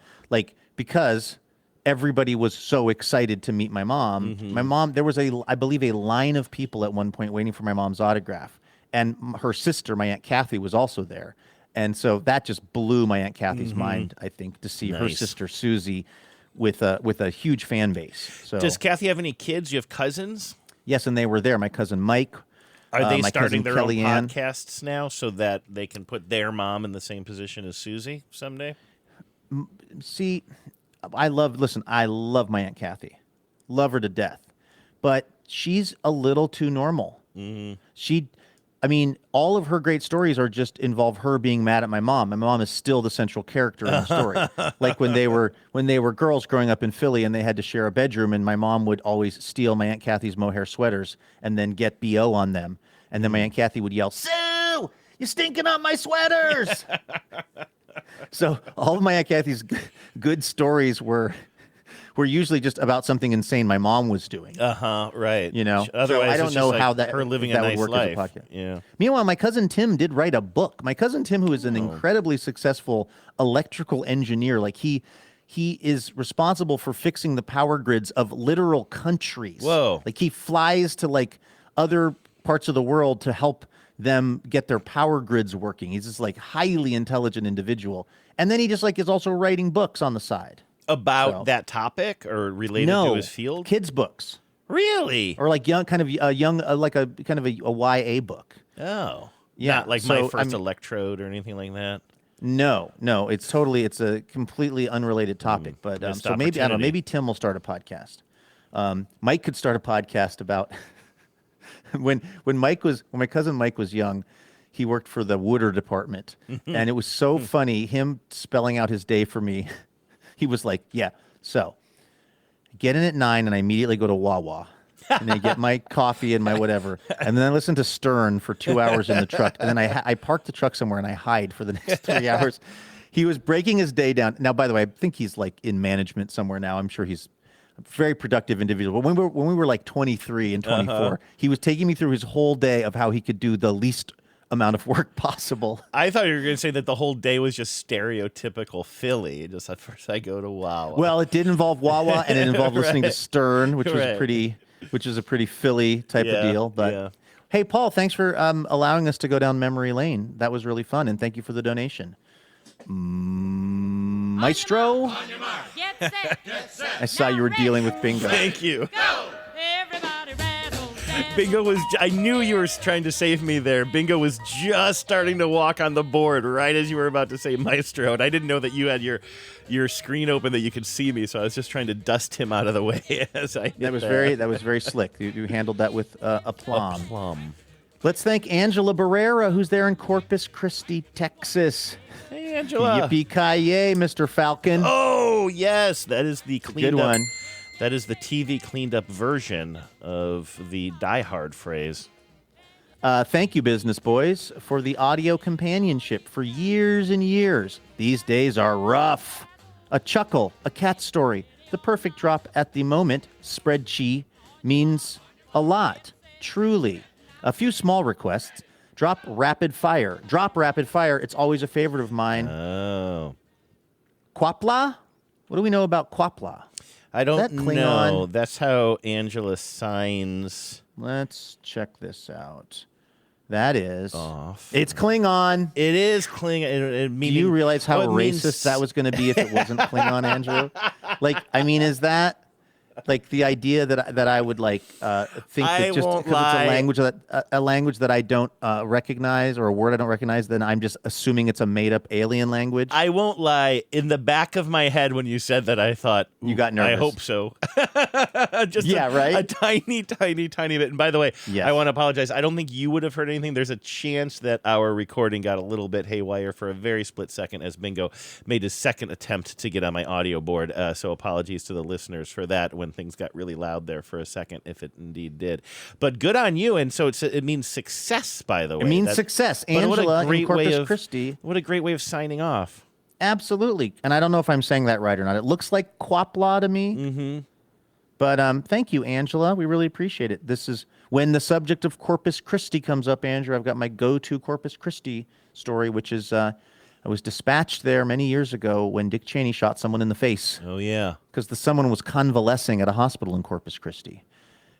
because everybody was so excited to meet my mom. My mom, there was I believe a line of people at one point waiting for my mom's autograph. And her sister, my Aunt Kathy, was also there. And so that just blew my Aunt Kathy's mind, I think, to see her sister, Susie, with a huge fan base. So, does Kathy have any kids? You have cousins? Yes, and they were there. My cousin Mike. Are they my starting their Kellyanne. own podcasts now so that they can put their mom in the same position as Susie someday? See, I love my Aunt Kathy. Love her to death. But she's a little too normal. I mean, all of her great stories are just involve her being mad at my mom. My mom is still the central character in the story. Like when they were girls growing up in Philly and they had to share a bedroom, and my mom would always steal my Aunt Kathy's mohair sweaters and then get BO on them. And then my Aunt Kathy would yell, "Sue, you're stinking on my sweaters." So all of my Aunt Kathy's good stories were usually just about something insane my mom was doing. Right. You know, Otherwise, so I don't it's know just how like her living a that nice would work life. as a podcast. Yeah. Meanwhile, my cousin Tim did write a book. My cousin Tim, who is an incredibly successful electrical engineer, like he is responsible for fixing the power grids of literal countries. Whoa. Like he flies to like other parts of the world to help them get their power grids working. He's this like highly intelligent individual. And then he just like is also writing books on the side. About that topic or related to his field? Kids books. Really? Or like young, kind of a young, like a kind of a YA book. Oh. Yeah. Not like so, My First Electrode or anything like that? No. It's a completely unritted topic. But Missed so maybe, I don't know, opportunity. maybe Tim will start a podcast. Mike could start a podcast about when my cousin Mike was young, he worked for the Wooder department. And it was so funny, him spelling out his day for me. He was like, yeah, so get in at 9 and I immediately go to Wawa and I get my coffee and my whatever. And then I listen to Stern for 2 hours in the truck. And then I park the truck somewhere and I hide for the next 3 hours. He was breaking his day down. Now, by the way, I think he's like in management somewhere now. I'm sure he's a very productive individual. But when we were like 23 and 24, he was taking me through his whole day of how he could do the least amount of work possible. I thought you were going to say that the whole day was just stereotypical Philly. Just at first I go to Wawa. Well, it did involve Wawa and it involved listening to Right. Stern, which was Right. which is a pretty Philly type of deal. But yeah. hey, Paul, thanks for allowing us to go down memory lane. That was really fun, and thank you for the donation. Maestro, Get set. Get set. I saw you were dealing with bingo. Thank you. Go. Everybody rattle, dazzle. Bingo was, I knew you were trying to save me there. Bingo was just starting to walk on the board right as you were about to say Maestro. And I didn't know that you had your screen open that you could see me. So I was just trying to dust him out of the way as I hit That was very slick. You handled that with aplomb. Aplomb. Let's thank Angela Barrera, who's there in Corpus Christi, Texas. Hey, Angela. Yippee-ki-yay, Mr. Falcon. Oh, yes. That is the cleaned Good up. one. That is the TV cleaned up version of the Die Hard phrase. Thank you, business boys, for the audio companionship for years and years. These days are rough. A chuckle, a cat story, the perfect drop at the moment, spread chi, means a lot, truly. A few small requests. Drop rapid fire. It's always a favorite of mine. Oh. Quapla? What do we know about Quapla? I don't Is that Klingon? know. That's how Angela signs. Let's check this out. That is off. It's Klingon. It is Klingon. Do you realize how it racist means- that was going to be if it wasn't Klingon, Angela? Like, I mean, is that like the idea that I would like think I that just won't because it's lie. a language that I don't recognize or a word I don't recognize, then I'm just assuming it's a made up alien language? I won't lie. In the back of my head, when you said that, I thought You got nervous. I hope so. Just Yeah, right? A tiny, tiny, tiny bit. And by the way, Yes. I want to apologize. I don't think you would have heard anything. There's a chance that our recording got a little bit haywire for a very split second as Bingo made his second attempt to get on my audio board. So apologies to the listeners for that when things got really loud there for a second, if it indeed did. But good on you. And so it means success, by the way. It means That- success. but what a Angela in great way Corpus of- Christi. What a great way of signing off. Absolutely. And I don't know if I'm saying that right or not. It looks like Quapla to me. Mm-hmm. But thank you, Angela. We really appreciate it. This is when the subject of Corpus Christi comes up, Andrew. I've got my go-to Corpus Christi story, which is I was dispatched there many years ago when Dick Cheney shot someone in the face. Oh, yeah. Because someone was convalescing at a hospital in Corpus Christi.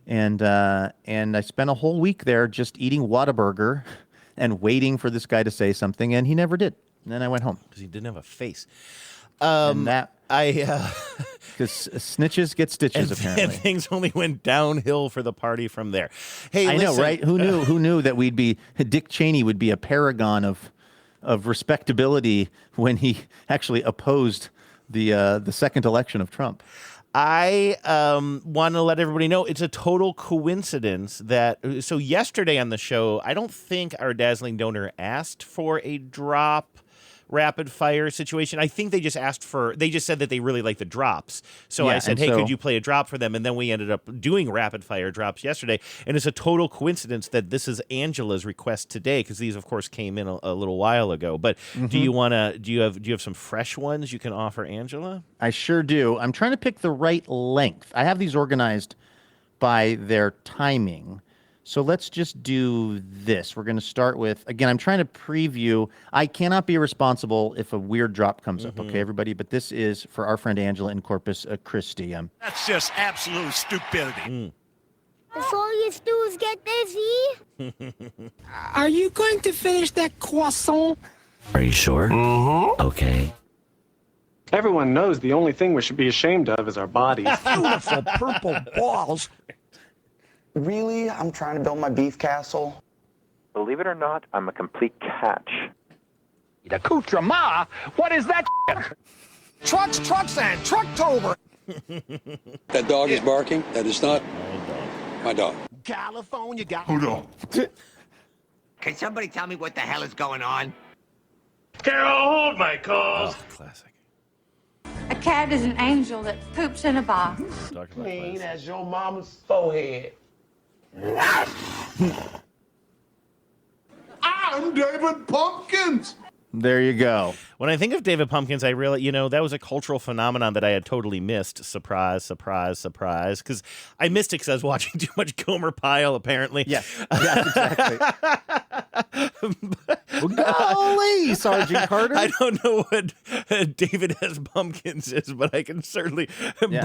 And I spent a whole week there just eating Whataburger and waiting for this guy to say something, and he never did. And then I went home. Because he didn't have a face. And that... Because snitches get stitches, apparently. And things only went downhill for the party from there. Hey, I listen. know, right? Who knew that Dick Cheney would be a paragon of respectability when he actually opposed the second election of Trump. I want to let everybody know it's a total coincidence that. So yesterday on the show, I don't think our dazzling donor asked for a drop rapid fire situation. I think they just said that they really like the drops. So I said, hey, could you play a drop for them? And then we ended up doing rapid fire drops yesterday. And it's a total coincidence that this is Angela's request today, because these, of course, came in a little while ago. But do you have some fresh ones you can offer Angela? I sure do. I'm trying to pick the right length. I have these organized by their timing. So let's just do this. We're going to start with, again, I'm trying to preview. I cannot be responsible if a weird drop comes up, okay, everybody? But this is for our friend Angela in Corpus Christi. That's just absolute stupidity. That's all you do is get busy. Are you going to finish that croissant? Are you sure? Mm-hmm. Okay. Everyone knows the only thing we should be ashamed of is our bodies. Beautiful purple balls. Really? I'm trying to build my beef castle. Believe it or not, I'm a complete catch. The accoutrement? What is that? Trucks, and Trucktober. That dog is barking. That is not my dog. California got. Hold on. Can somebody tell me what the hell is going on? Carol, hold my calls. Classic. A cat is an angel that poops in a box. Clean as your mama's forehead. I'm David Pumpkins. There you go. When I think of David Pumpkins, I really, that was a cultural phenomenon that I had totally missed. Surprise, surprise, surprise. Because I missed it because I was watching too much Gomer Pyle, apparently. Yes, exactly. Golly, Sergeant Carter. I don't know what David S. Pumpkins is, but I can certainly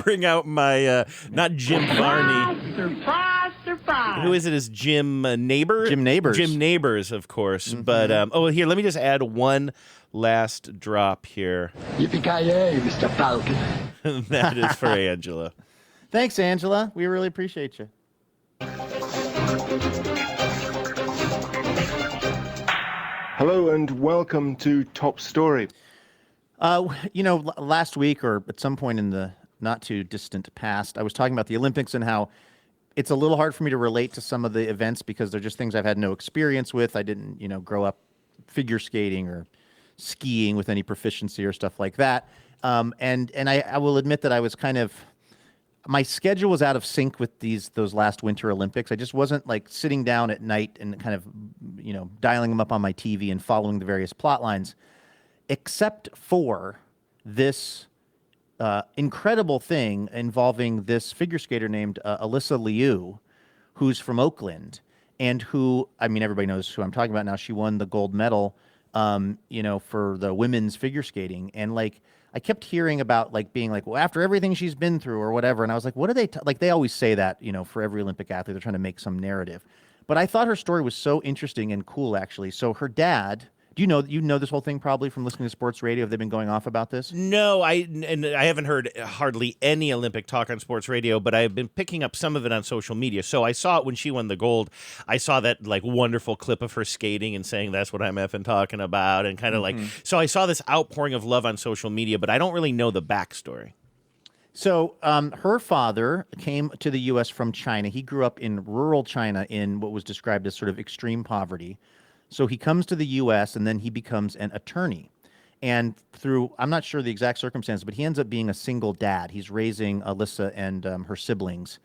bring out my, not Jim Varney. Surprise, surprise. Who is it? Is Jim Neighbor? Jim Neighbors. Jim Neighbors, of course. But, here, let me just add one last drop here. Yippee-ki-yay, Mr. Falcon. That is for Angela. Thanks, Angela. We really appreciate you. Hello and welcome to Top Story. Last week or at some point in the not too distant past, I was talking about the Olympics and how it's a little hard for me to relate to some of the events because they're just things I've had no experience with. I didn't, grow up figure skating or skiing with any proficiency or stuff like that. And I will admit that I was my schedule was out of sync with those last Winter Olympics. I just wasn't like sitting down at night and kind of, dialing them up on my TV and following the various plot lines, except for this incredible thing involving this figure skater named Alysa Liu, who's from Oakland, and who, everybody knows who I'm talking about now. She won the gold medal, for the women's figure skating. And I kept hearing about being well, after everything she's been through or whatever. And I was like, what are they, they always say that, for every Olympic athlete, they're trying to make some narrative. But I thought her story was so interesting and cool, actually. So her dad, do you know this whole thing probably from listening to sports radio? Have they been going off about this? No, I haven't heard hardly any Olympic talk on sports radio, but I've been picking up some of it on social media. So I saw it when she won the gold. I saw that wonderful clip of her skating and saying that's what I'm effing talking about, and kind of so I saw this outpouring of love on social media, but I don't really know the backstory. So her father came to the U.S. from China. He grew up in rural China in what was described as sort of extreme poverty. So he comes to the U.S. and then he becomes an attorney. And through, I'm not sure the exact circumstances, but he ends up being a single dad. He's raising Alyssa and her siblings,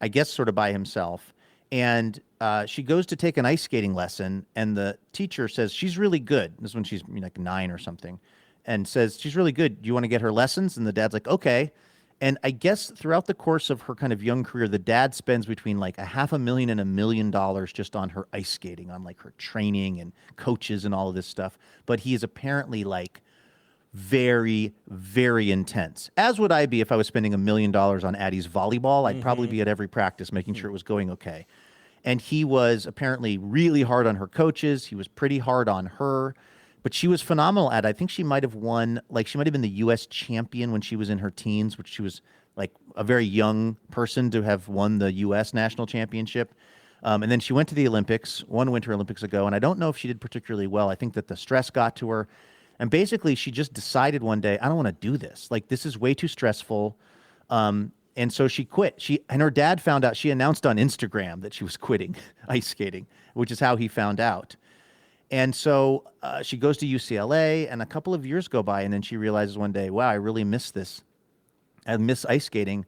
I guess sort of by himself. And she goes to take an ice skating lesson, and the teacher says, she's really good. This is when she's 9 or something. And says, she's really good. Do you want to get her lessons? And the dad's like, okay. And I guess throughout the course of her kind of young career, the dad spends between $500,000 and $1 million just on her ice skating, on her training and coaches and all of this stuff. But he is apparently very, very intense. As would I be if I was spending $1 million on Addie's volleyball. I'd probably be at every practice making sure it was going okay. And he was apparently really hard on her coaches. He was pretty hard on her. But she was phenomenal at it. I think she might have won, she might have been the U.S. champion when she was in her teens, which she was a very young person to have won the U.S. national championship. And then she went to the Olympics, won Winter Olympics ago, and I don't know if she did particularly well. I think that the stress got to her. And basically, she just decided one day, I don't want to do this. This is way too stressful. And so she quit. And her dad found out. She announced on Instagram that she was quitting ice skating, which is how he found out. And so she goes to UCLA, and a couple of years go by, and then she realizes one day, wow, I really miss this. I miss ice skating.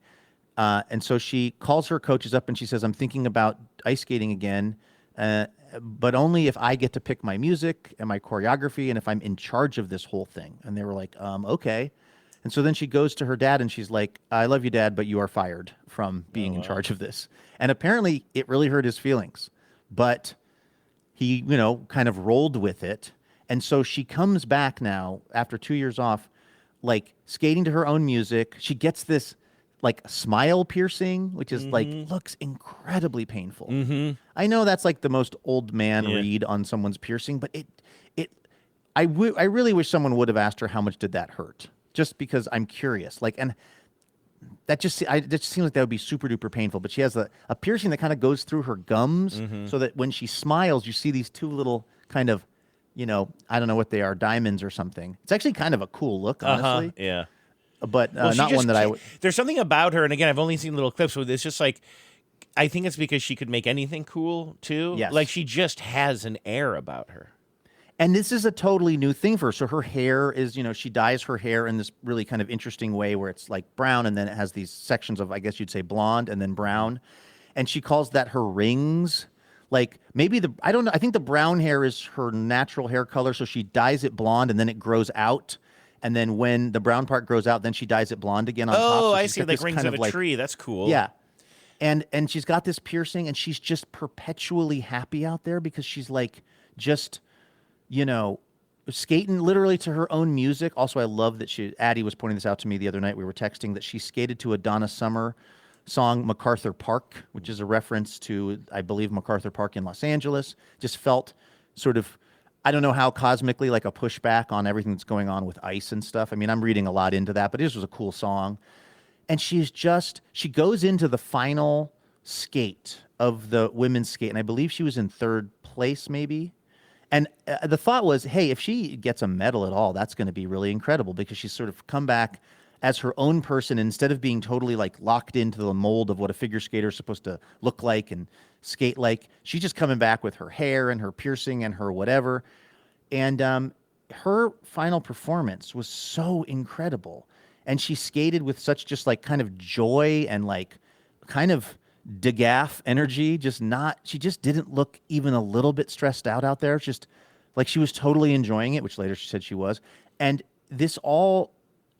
And so she calls her coaches up, and she says, I'm thinking about ice skating again, but only if I get to pick my music and my choreography and if I'm in charge of this whole thing. And they were like, okay. And so then she goes to her dad, and she's like, I love you, Dad, but you are fired from being in charge of this. And apparently it really hurt his feelings. But he, kind of rolled with it. And so she comes back now after 2 years off, like skating to her own music. She gets this like smile piercing, which is like, looks incredibly painful. I know that's like the most old man read on someone's piercing, but I really wish someone would have asked her how much did that hurt, just because I'm curious. Like, and that just seems like that would be super duper painful. But she has a piercing that kind of goes through her gums, so that when she smiles, you see these two little kind of, I don't know what they are, diamonds or something. It's actually kind of a cool look, honestly. Yeah. But not one that I would. There's something about her, and again, I've only seen little clips, but it's just like, I think it's because she could make anything cool too. Yes. Like she just has an air about her. And this is a totally new thing for her. So her hair is, she dyes her hair in this really kind of interesting way where it's like brown, and then it has these sections of, I guess you'd say, blonde and then brown. And she calls that her rings. Like maybe I don't know. I think the brown hair is her natural hair color. So she dyes it blonde and then it grows out. And then when the brown part grows out, then she dyes it blonde again on top. Oh, So I see. Like rings kind of a tree. That's cool. Yeah. And she's got this piercing, and she's just perpetually happy out there because she's like just, skating literally to her own music. Also, I love that Addie was pointing this out to me the other night. We were texting that she skated to a Donna Summer song, MacArthur Park, which is a reference to, I believe, MacArthur Park in Los Angeles. Just felt sort of, I don't know how cosmically, like a pushback on everything that's going on with ice and stuff. I mean, I'm reading a lot into that, but this was a cool song. And she goes into the final skate of the women's skate, and I believe she was in third place maybe. And the thought was, hey, if she gets a medal at all, that's going to be really incredible, because she's sort of come back as her own person instead of being totally like locked into the mold of what a figure skater is supposed to look like and skate like. She's just coming back with her hair and her piercing and her whatever. And her final performance was so incredible. And she skated with such just like kind of joy and like kind of DeGaff energy. She just didn't look even a little bit stressed out there. It's just like she was totally enjoying it, which later she said she was. And this all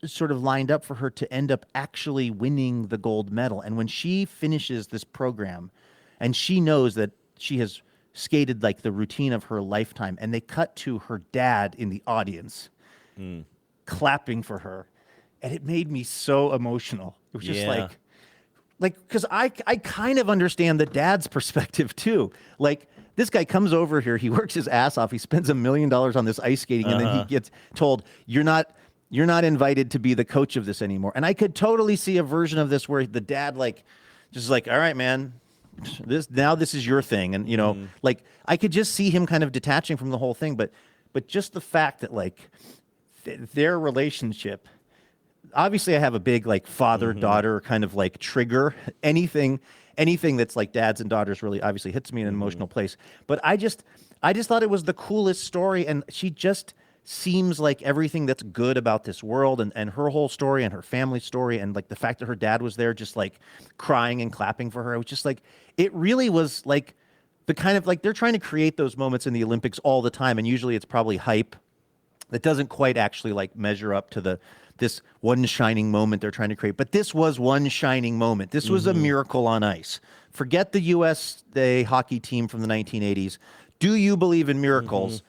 sort of lined up for her to end up actually winning the gold medal. And when she finishes this program and she knows that she has skated like the routine of her lifetime, and they cut to her dad in the audience clapping for her, and it made me so emotional. It was just like because I kind of understand the dad's perspective too. Like, this guy comes over here, he works his ass off, he spends $1 million on this ice skating, and then he gets told, you're not invited to be the coach of this anymore. And I could totally see a version of this where the dad just all right, man, this is your thing. And like I could just see him kind of detaching from the whole thing, but just the fact that like their relationship, obviously I have a big like father-daughter kind of like trigger. Anything that's like dads and daughters really obviously hits me in an emotional place. But I just thought it was the coolest story, and she just seems like everything that's good about this world, and her whole story and her family story, and like the fact that her dad was there just like crying and clapping for her. It was just like, it really was like the kind of like, they're trying to create those moments in the Olympics all the time, and usually it's probably hype that doesn't quite actually like measure up to this one shining moment they're trying to create. But this was one shining moment. This was a miracle on ice. Forget the USA hockey team from the 1980s. Do you believe in miracles?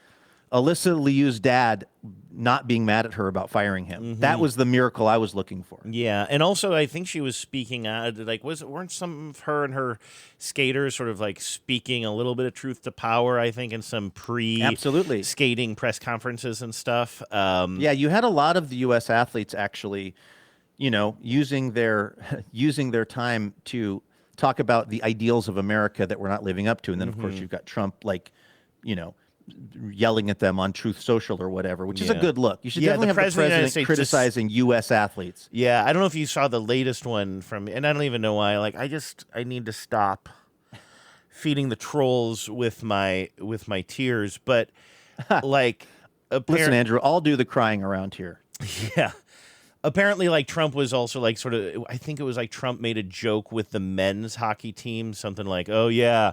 Alysa Liu's dad not being mad at her about firing him. That was the miracle I was looking for. Yeah, and also I think she was speaking like weren't some of her and her skaters sort of like speaking a little bit of truth to power, I think, in some absolutely skating press conferences and stuff. Yeah, you had a lot of the US athletes actually, using their time to talk about the ideals of America that we're not living up to. And then of course you've got Trump yelling at them on Truth Social or whatever, which is a Yeah. good look. You should Yeah, definitely the have the president of the United president States criticizing U.S. athletes. Yeah, I don't know if you saw the latest one from, and I don't even know why. Like, I need to stop feeding the trolls with my tears. But like, Listen, Andrew, I'll do the crying around here. yeah. Apparently, like, Trump was also like sort of, I think it was like Trump made a joke with the men's hockey team, something like, "Oh yeah,"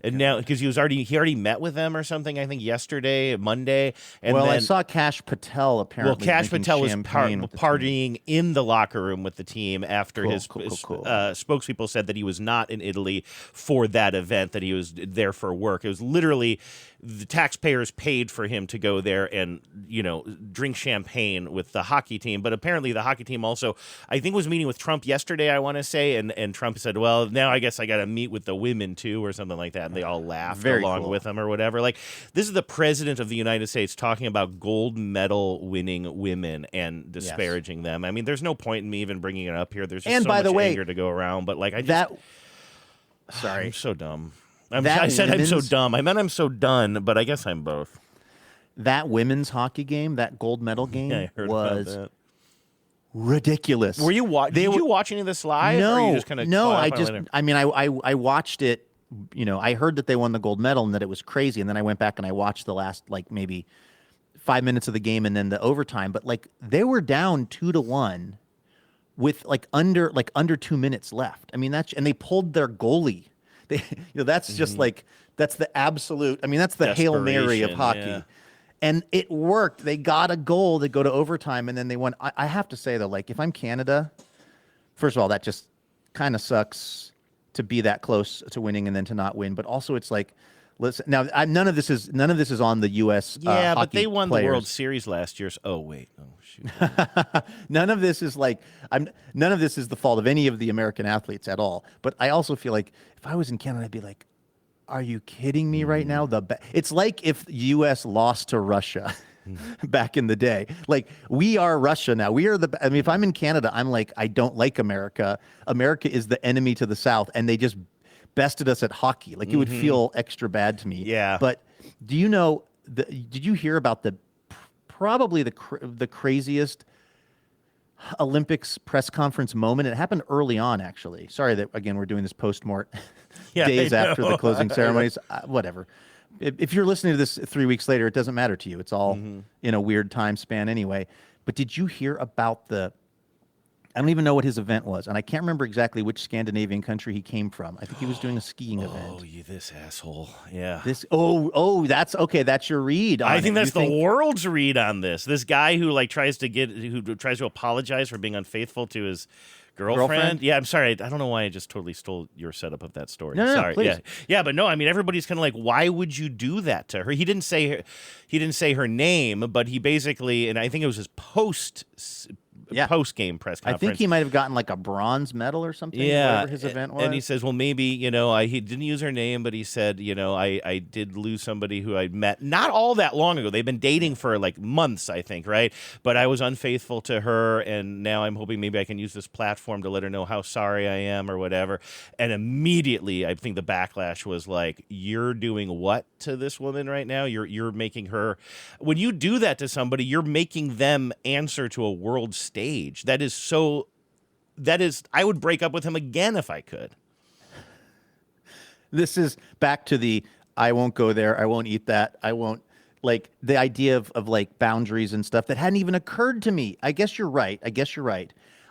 and now because he already met with them or something. I think yesterday, Monday, and well, then, I saw Cash Patel apparently. Well, Cash drinking Patel was champagne with the partying in the locker room with the team after Cool, his cool. spokespeople said that he was not in Italy for that event, that he was there for work. It was literally the taxpayers paid for him to go there and, drink champagne with the hockey team. But apparently the hockey team also, I think, was meeting with Trump yesterday, I want to say, and Trump said, well, now I guess I got to meet with the women too or something like that. And they all laughed Very along cool. with him or whatever. Like, this is the president of the United States talking about gold medal winning women and disparaging them. I mean, there's no point in me even bringing it up here. There's just And so by much the way, anger to go around. But like, sorry, I'm so dumb. I That said I'm so women's- dumb. I meant I'm so done, but I guess I'm both. That women's hockey game, that gold medal game, Yeah, I heard about was that. ridiculous. Were you did you watch any of this live? No, or you just kinda no. caught up I on it just, later? I mean, I watched it. I heard that they won the gold medal and that it was crazy, and then I went back and I watched the last maybe 5 minutes of the game and then the overtime. But they were down 2-1 with under 2 minutes left. I mean and they pulled their goalie. They, that's just that's the absolute. I mean, that's the Hail Mary of Desperation, hockey. yeah. And it worked. They got a goal to go to overtime, and then they won. I have to say, though, if I'm Canada, first of all, that just kind of sucks to be that close to winning and then to not win. But also, it's listen. Now, none of this is on the U.S. Yeah, but hockey they won players. the World Series last year. Oh wait, shoot. None of this is none of this is the fault of any of the American athletes at all. But I also feel like if I was in Canada, I'd be like, are you kidding me right now? It's like if the U.S. lost to Russia back in the day. We are Russia now. We are if I'm in Canada, I'm like, I don't like America. America is the enemy to the South, and they just bested us at hockey. It would feel extra bad to me. Yeah. But do you know? Did you hear about probably the craziest Olympics press conference moment? It happened early on, actually. Sorry that again we're doing this post-mort days after the closing ceremonies. Whatever. If you're listening to this 3 weeks later, it doesn't matter to you. It's all in a weird time span anyway. But did you hear about I don't even know what his event was, and I can't remember exactly which Scandinavian country he came from. I think he was doing a skiing event. Oh, you this asshole! Yeah. That's okay. That's your read. I think that's the world's read on this. This guy who tries to apologize for being unfaithful to his girlfriend. Yeah, I'm sorry. I don't know why I just totally stole your setup of that story. No, sorry. please. Yeah, but no. I mean, everybody's kind of like, why would you do that to her? He didn't say her name, but he basically, and I think it was his post game press conference. I think he might have gotten a bronze medal or something. Yeah, whatever his event was. And he says, well, maybe he didn't use her name, but he said, I did lose somebody who I met not all that long ago. They've been dating for months, I think, right? But I was unfaithful to her, and now I'm hoping maybe I can use this platform to let her know how sorry I am or whatever. And immediately, I think the backlash was you're doing what to this woman right now? You're making her. When you do that to somebody, you're making them answer to a world stage. That is, I would break up with him again if I could. This is back to I won't go there. I won't eat that. I won't the idea of boundaries and stuff that hadn't even occurred to me. I guess you're right.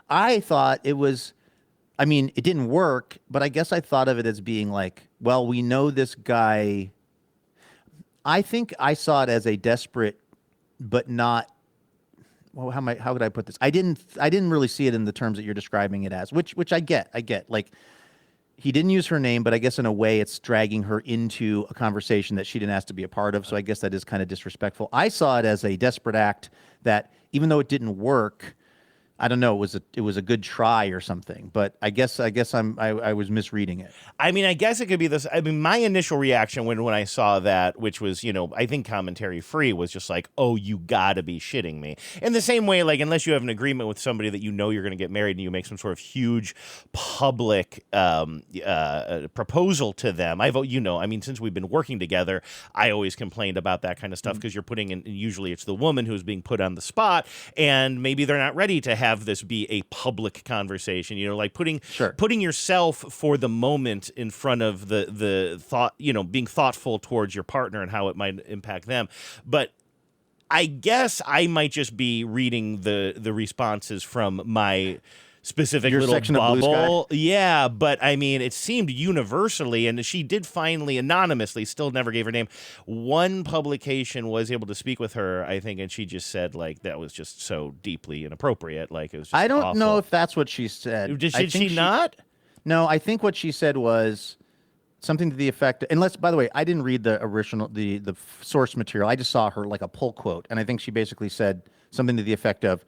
I thought it was, it didn't work, but I guess I thought of it as being well, we know this guy. I think I saw it as a desperate, but not. Well, how could I put this? I didn't really see it in the terms that you're describing it as, which I get. He didn't use her name, but I guess in a way it's dragging her into a conversation that she didn't ask to be a part of. So I guess that is kind of disrespectful. I saw it as a desperate act that, even though it didn't work, I don't know. It was a good try or something, but I guess I was misreading it. I mean, I guess it could be this. I mean, my initial reaction when I saw that, which was, I think commentary free, was just like, oh, you gotta be shitting me. In the same way, like, unless you have an agreement with somebody that you're going to get married and you make some sort of huge public proposal to them. I mean, since we've been working together, I always complained about that kind of stuff because you're putting in, usually it's the woman who's being put on the spot, and maybe they're not ready to have this be a public conversation, like putting yourself for the moment in front of the thought, being thoughtful towards your partner and how it might impact them. But I guess I might just be reading the responses from my specific Your little section of Blue bubble. Sky? Yeah, but I mean, it seemed universally, and she did finally, anonymously, still never gave her name. One publication was able to speak with her, I think, and she just said, like, that was just so deeply inappropriate. Like, it was just I don't awful. know if that's what she said. Did she not? No, I think what she said was something to the effect, unless, by the way, I didn't read the original, the source material. I just saw her, like, a pull quote, and I think she basically said something to the effect of,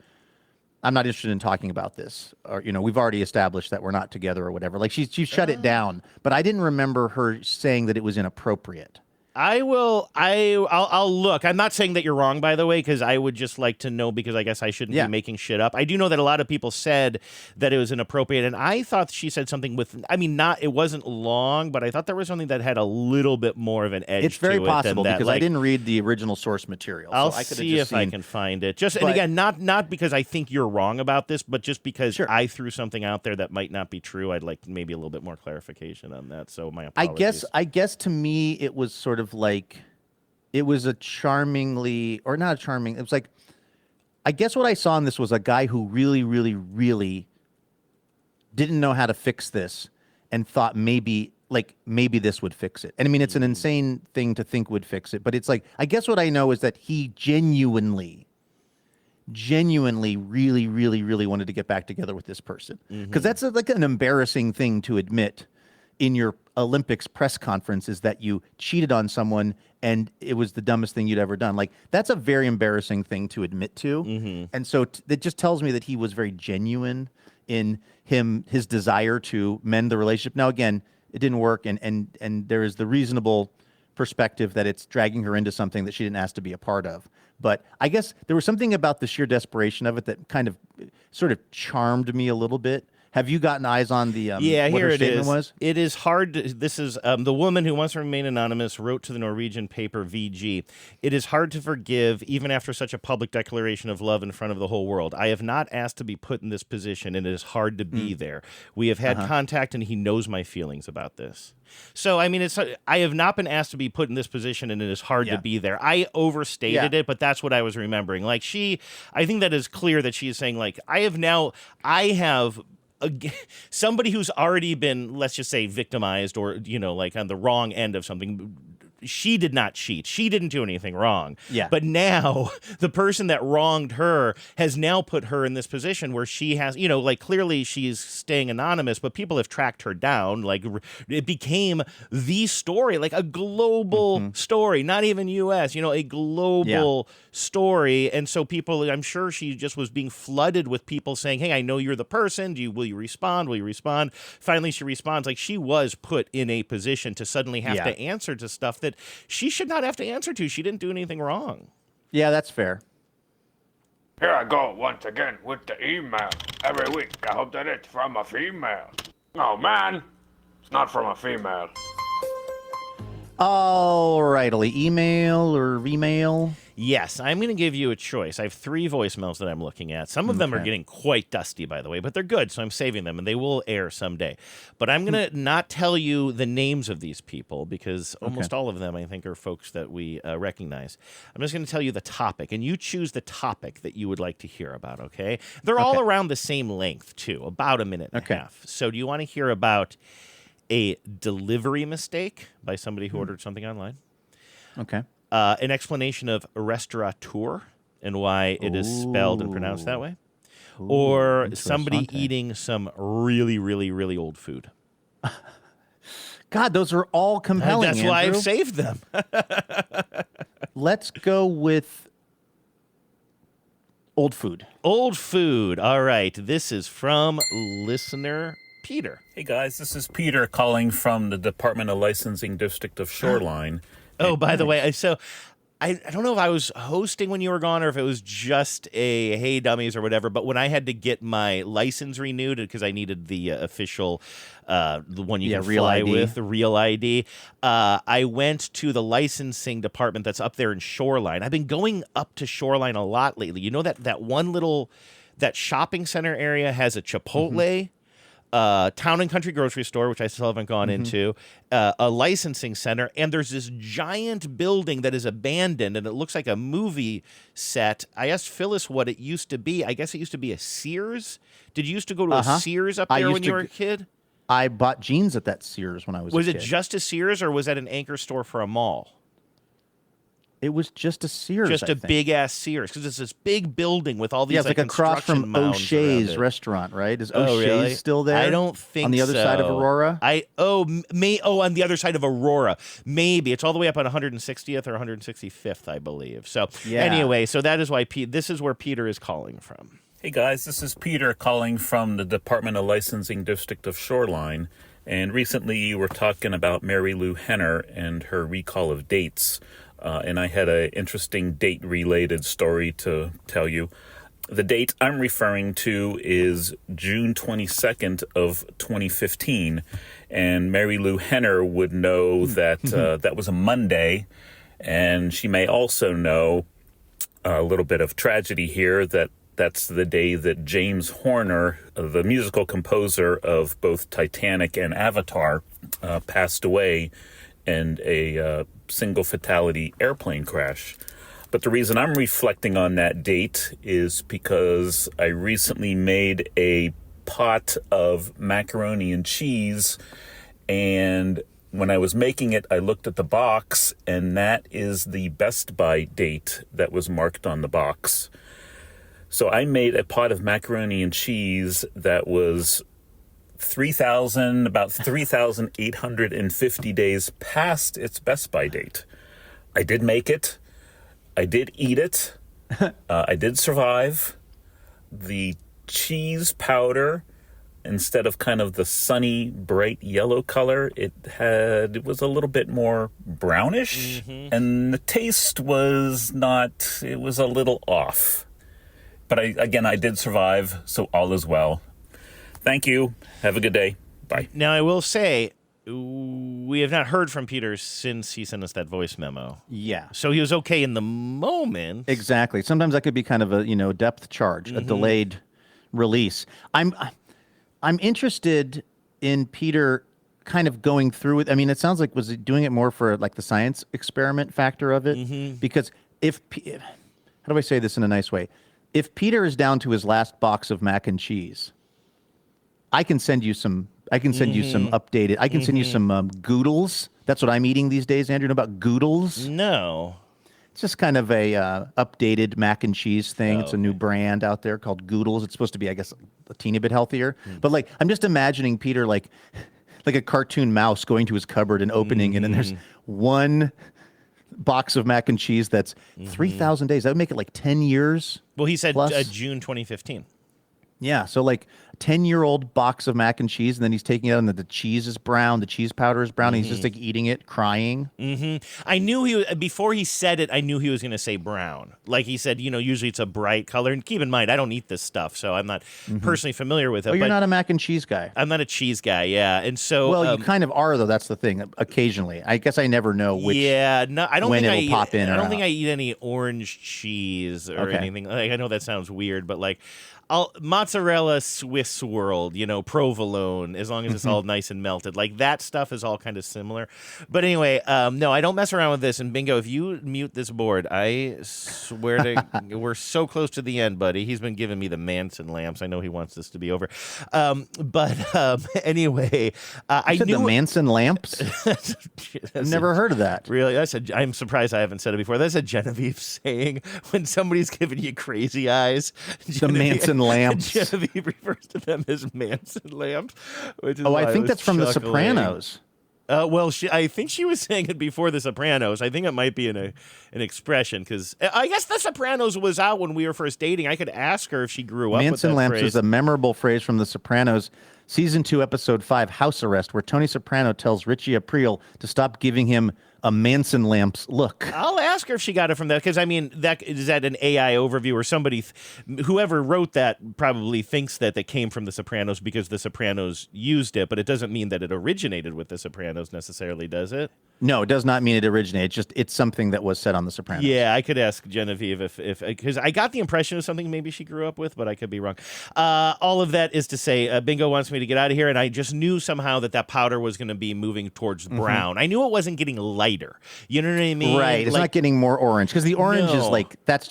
I'm not interested in talking about this, or we've already established that we're not together or whatever. Like she shut it down, but I didn't remember her saying that it was inappropriate. I'll look. I'm not saying that you're wrong, by the way, because I would just like to know, because I guess I shouldn't be making shit up. I do know that a lot of people said that it was inappropriate, and I thought she said something it wasn't long, but I thought there was something that had a little bit more of an edge to it. It's very possible than that. because I didn't read the original source material. I'll so I could see if I can find it. And again, not because I think you're wrong about this, but just because I threw something out there that might not be true. I'd like maybe a little bit more clarification on that. So my apologies. I guess to me it was sort of like, it was it was like, I guess what I saw in this was a guy who really, really, really didn't know how to fix this and thought maybe this would fix it. And I mean, it's an insane thing to think would fix it, but it's like, I guess what I know is that he genuinely really, really, really wanted to get back together with this person. Because that's like an embarrassing thing to admit in your Olympics press conference, is that you cheated on someone and it was the dumbest thing you'd ever done. Like, that's a very embarrassing thing to admit to. And so that just tells me that he was very genuine in his desire to mend the relationship. Now, again, it didn't work, and there is the reasonable perspective that it's dragging her into something that she didn't ask to be a part of. But I guess there was something about the sheer desperation of it that kind of sort of charmed me a little bit. Have you gotten eyes on the what here her it statement is. was? It is hard. This is the woman who wants to remain anonymous wrote to the Norwegian paper VG. It is hard to forgive even after such a public declaration of love in front of the whole world. I have not asked to be put in this position, and it is hard to be there. We have had contact, and he knows my feelings about this. So, I mean, I have not been asked to be put in this position, and it is hard to be there. I overstated it, but that's what I was remembering. Like, I think that is clear that she is saying, like, I have somebody who's already been, let's just say, victimized or, like on the wrong end of something. She did not cheat. She didn't do anything wrong. Yeah. But now the person that wronged her has now put her in this position where she has, like, clearly she's staying anonymous, but people have tracked her down. Like, it became the story, like a global story, not even U.S., a global story. And so people, I'm sure she just was being flooded with people saying, hey, I know you're the person. Will you respond? Will you respond? Finally, she responds. Like, she was put in a position to suddenly have to answer to stuff that she should not have to answer to. She didn't do anything wrong. Yeah, that's fair. Here I go once again with the email. Every week, I hope that it's from a female. Oh, man. It's not from a female. All right, email or email? Yes, I'm going to give you a choice. I have 3 voicemails that I'm looking at. Some of them are getting quite dusty, by the way, but they're good, so I'm saving them, and they will air someday. But I'm going to not tell you the names of these people, because almost all of them, I think, are folks that we recognize. I'm just going to tell you the topic, and you choose the topic that you would like to hear about, okay? They're all around the same length, too, about a minute and a half. So do you want to hear about a delivery mistake by somebody who ordered something online? Okay. An explanation of restaurateur and why it is spelled and pronounced that way. Or somebody eating some really, really, really old food. God, those are all compelling, That's why Andrew. I've saved them. Let's go with Old food. Old food. All right. This is from listener Peter. Hey guys, this is Peter calling from the Department of Licensing District of Shoreline. Oh, by the way, so I don't know if I was hosting when you were gone or if it was just a hey dummies or whatever, but when I had to get my license renewed because I needed the official, the one you can Real fly ID. with, the Real ID, I went to the licensing department that's up there in Shoreline. I've been going up to Shoreline a lot lately. You know that one little, that shopping center area has a Chipotle, Town and Country grocery store, which I still haven't gone into, a licensing center, and there's this giant building that is abandoned, and it looks like a movie set. I asked Phyllis what it used to be. I guess it used to be a Sears. Did you used to go to a Sears up there when you were a kid? I bought jeans at that Sears when I was a kid. Was it just a Sears, or was that an anchor store for a mall? It was just a Sears, Just I a think. big-ass Sears, because it's this big building with all these Yeah, it's like across construction from mounds O'Shea's around it. restaurant, right? Is Oh, O'Shea's really? still there? I don't think on the other side of so. Aurora. On the other side of Aurora, maybe it's all the way up on 160th or 165th, I believe. So anyway, so that is why this is where Peter is calling from. Hey guys, this is Peter calling from the Department of Licensing District of Shoreline. And recently you were talking about Mary Lou Henner and her recall of dates. And I had an interesting date-related story to tell you. The date I'm referring to is June 22nd of 2015. And Mary Lou Henner would know that that was a Monday. And she may also know a little bit of tragedy here, that's the day that James Horner, the musical composer of both Titanic and Avatar, passed away in a single fatality airplane crash. But the reason I'm reflecting on that date is because I recently made a pot of macaroni and cheese, and when I was making it, I looked at the box, and that is the Best By date that was marked on the box. So I made a pot of macaroni and cheese that was about 3,850 days past its Best By date. I did make it. I did eat it. I did survive. The cheese powder, instead of kind of the sunny, bright yellow color, it was a little bit more brownish. And the taste was it was a little off. But I did survive, so all is well. Thank you. Have a good day. Bye. Now, I will say, we have not heard from Peter since he sent us that voice memo. Yeah. So he was okay in the moment. Exactly. Sometimes that could be kind of a depth charge, a delayed release. I'm interested in Peter kind of going through it. I mean, it sounds like was he doing it more for like the science experiment factor of it? Because how do I say this in a nice way? If Peter is down to his last box of mac and cheese, I can send you some. I can send you some updated. I can send you some Goodles. That's what I'm eating these days. Andrew, you know about Goodles? No. It's just kind of a updated mac and cheese thing. It's a new brand out there called Goodles. It's supposed to be, I guess, a teeny bit healthier. But like, I'm just imagining Peter like a cartoon mouse going to his cupboard and opening, and then there's one box of mac and cheese that's 3,000 days. That would make it like 10 years. Well, he said plus. June 2015. Yeah, so like a 10-year-old box of mac and cheese, and then he's taking it out, and the cheese is brown, the cheese powder is brown, and he's just like eating it, crying. I knew before he said it, I knew he was going to say brown. Like he said, usually it's a bright color. And keep in mind, I don't eat this stuff, so I'm not personally familiar with it. Oh, you're but not a mac and cheese guy. I'm not a cheese guy, yeah. And so, well, you kind of are, though. That's the thing. Occasionally, I guess I never know which. Yeah, no, I don't when think it'll pop in. I don't think I eat any orange cheese or anything. Like, I know that sounds weird, but like. Mozzarella Swiss world, provolone, as long as it's all nice and melted. Like, that stuff is all kind of similar. But anyway, no, I don't mess around with this. And Bingo, if you mute this board, I swear to we're so close to the end, buddy. He's been giving me the Manson lamps. I know he wants this to be over. Anyway, I knew the Manson lamps. I've never heard of that. Really? I'm surprised I haven't said it before. That's a Genevieve saying when somebody's giving you crazy eyes. The Manson lamps. Genevieve refers to them as Manson lamps. Which is I think that's from The Sopranos. Well, I think she was saying it before The Sopranos. I think it might be an expression because I guess The Sopranos was out when we were first dating. I could ask her if she grew up with Manson that lamps phrase. is a memorable phrase from The Sopranos, Season 2, Episode 5, House Arrest, where Tony Soprano tells Richie Aprile to stop giving him a Manson lamps look. I'll ask her if she got it from that because, I mean, is that an AI overview or somebody, whoever wrote that probably thinks that came from The Sopranos because The Sopranos used it, but it doesn't mean that it originated with The Sopranos necessarily, does it? No, it does not mean it originated. It's something that was said on The Sopranos. Yeah, I could ask Genevieve if because I got the impression of something maybe she grew up with, but I could be wrong. All of that is to say, Bingo wants me to get out of here, and I just knew somehow that powder was going to be moving towards brown. I knew it wasn't getting lighter. You know what I mean? Right. It's not getting more orange because the orange is like that's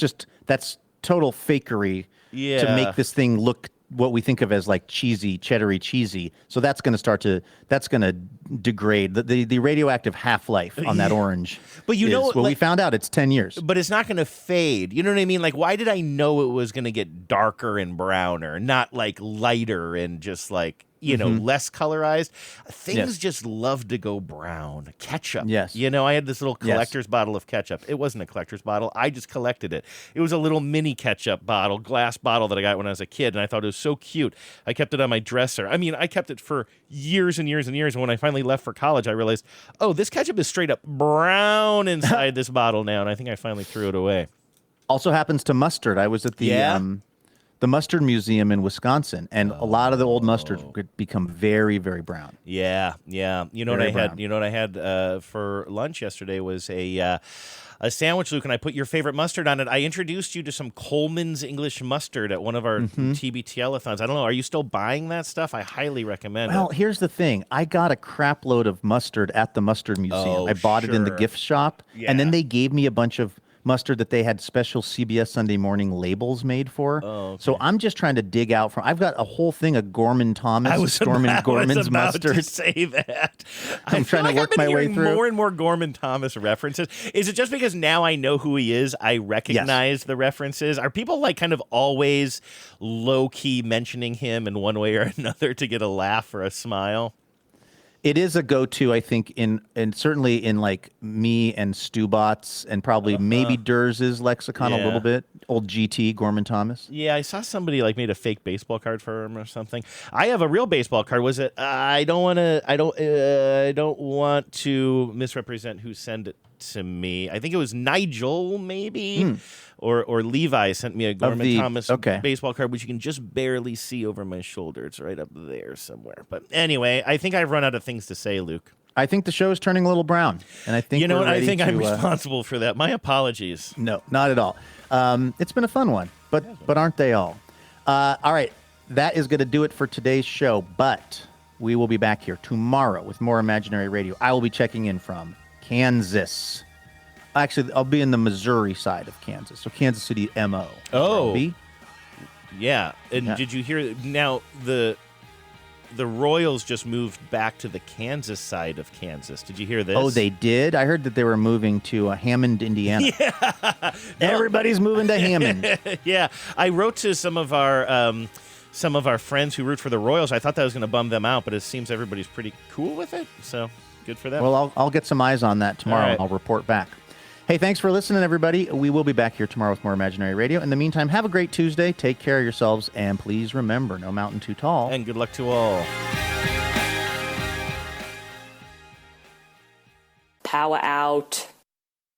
total fakery to make this thing look what we think of as like cheddary cheesy. So that's going to degrade the radioactive half-life on that orange. But we found out it's 10 years. But it's not going to fade. You know what I mean? Like, why did I know it was going to get darker and browner, not like lighter and just like, less colorized? Things just love to go brown. Ketchup. Yes. I had this little collector's bottle of ketchup. It wasn't a collector's bottle. I just collected it. It was a little mini ketchup bottle, glass bottle that I got when I was a kid, and I thought it was so cute. I kept it on my dresser. I mean, I kept it for years and years and years, and when I finally left for college, I realized, oh, this ketchup is straight up brown inside this bottle now, and I think I finally threw it away. Also happens to mustard. I was at the Mustard Museum in Wisconsin, and a lot of the old mustards could become very, very brown. Yeah. You know what I had? You know what I had for lunch yesterday was a sandwich, Luke, and I put your favorite mustard on it. I introduced you to some Coleman's English mustard at one of our TBTL-a-thons. I don't know. Are you still buying that stuff? I highly recommend it. Well, here's the thing. I got a crap load of mustard at the Mustard Museum. I bought it in the gift shop, and then they gave me a bunch of mustard that they had special CBS Sunday Morning labels made for. Oh, okay. So I'm just trying to dig out from. I've got a whole thing of Gorman Thomas. I was about to say that. I'm trying to work my way through more and more Gorman Thomas references. Is it just because now I know who he is? I recognize the references. Are people like kind of always low key mentioning him in one way or another to get a laugh or a smile? It is a go-to, I think, and certainly in like me and Stubots and probably maybe Durs's lexicon a little bit. Old GT, Gorman Thomas. Yeah, I saw somebody like made a fake baseball card for him or something. I have a real baseball card. Was it? I don't want to misrepresent who sent it to me. I think it was Nigel, maybe. Or Levi sent me a Gorman Thomas baseball card, which you can just barely see over my shoulder. It's right up there somewhere. But anyway, I think I've run out of things to say, Luke. I think the show is turning a little brown, and I think I think I'm responsible for that. My apologies. No, not at all. It's been a fun one, but aren't they all? All right, that is going to do it for today's show. But we will be back here tomorrow with more Imaginary Radio. I will be checking in from Kansas. Actually, I'll be in the Missouri side of Kansas, so Kansas City, MO. Oh, yeah. And did you hear now the Royals just moved back to the Kansas side of Kansas? Did you hear this? Oh, they did? I heard that they were moving to Hammond, Indiana. Yeah, everybody's moving to Hammond. Yeah, I wrote to some of our friends who root for the Royals. I thought that was going to bum them out, but it seems everybody's pretty cool with it. So good for them. Well, I'll get some eyes on that tomorrow. Right. I'll report back. Hey, thanks for listening, everybody. We will be back here tomorrow with more Imaginary Radio. In the meantime, have a great Tuesday. Take care of yourselves. And please remember, no mountain too tall. And good luck to all. Power out.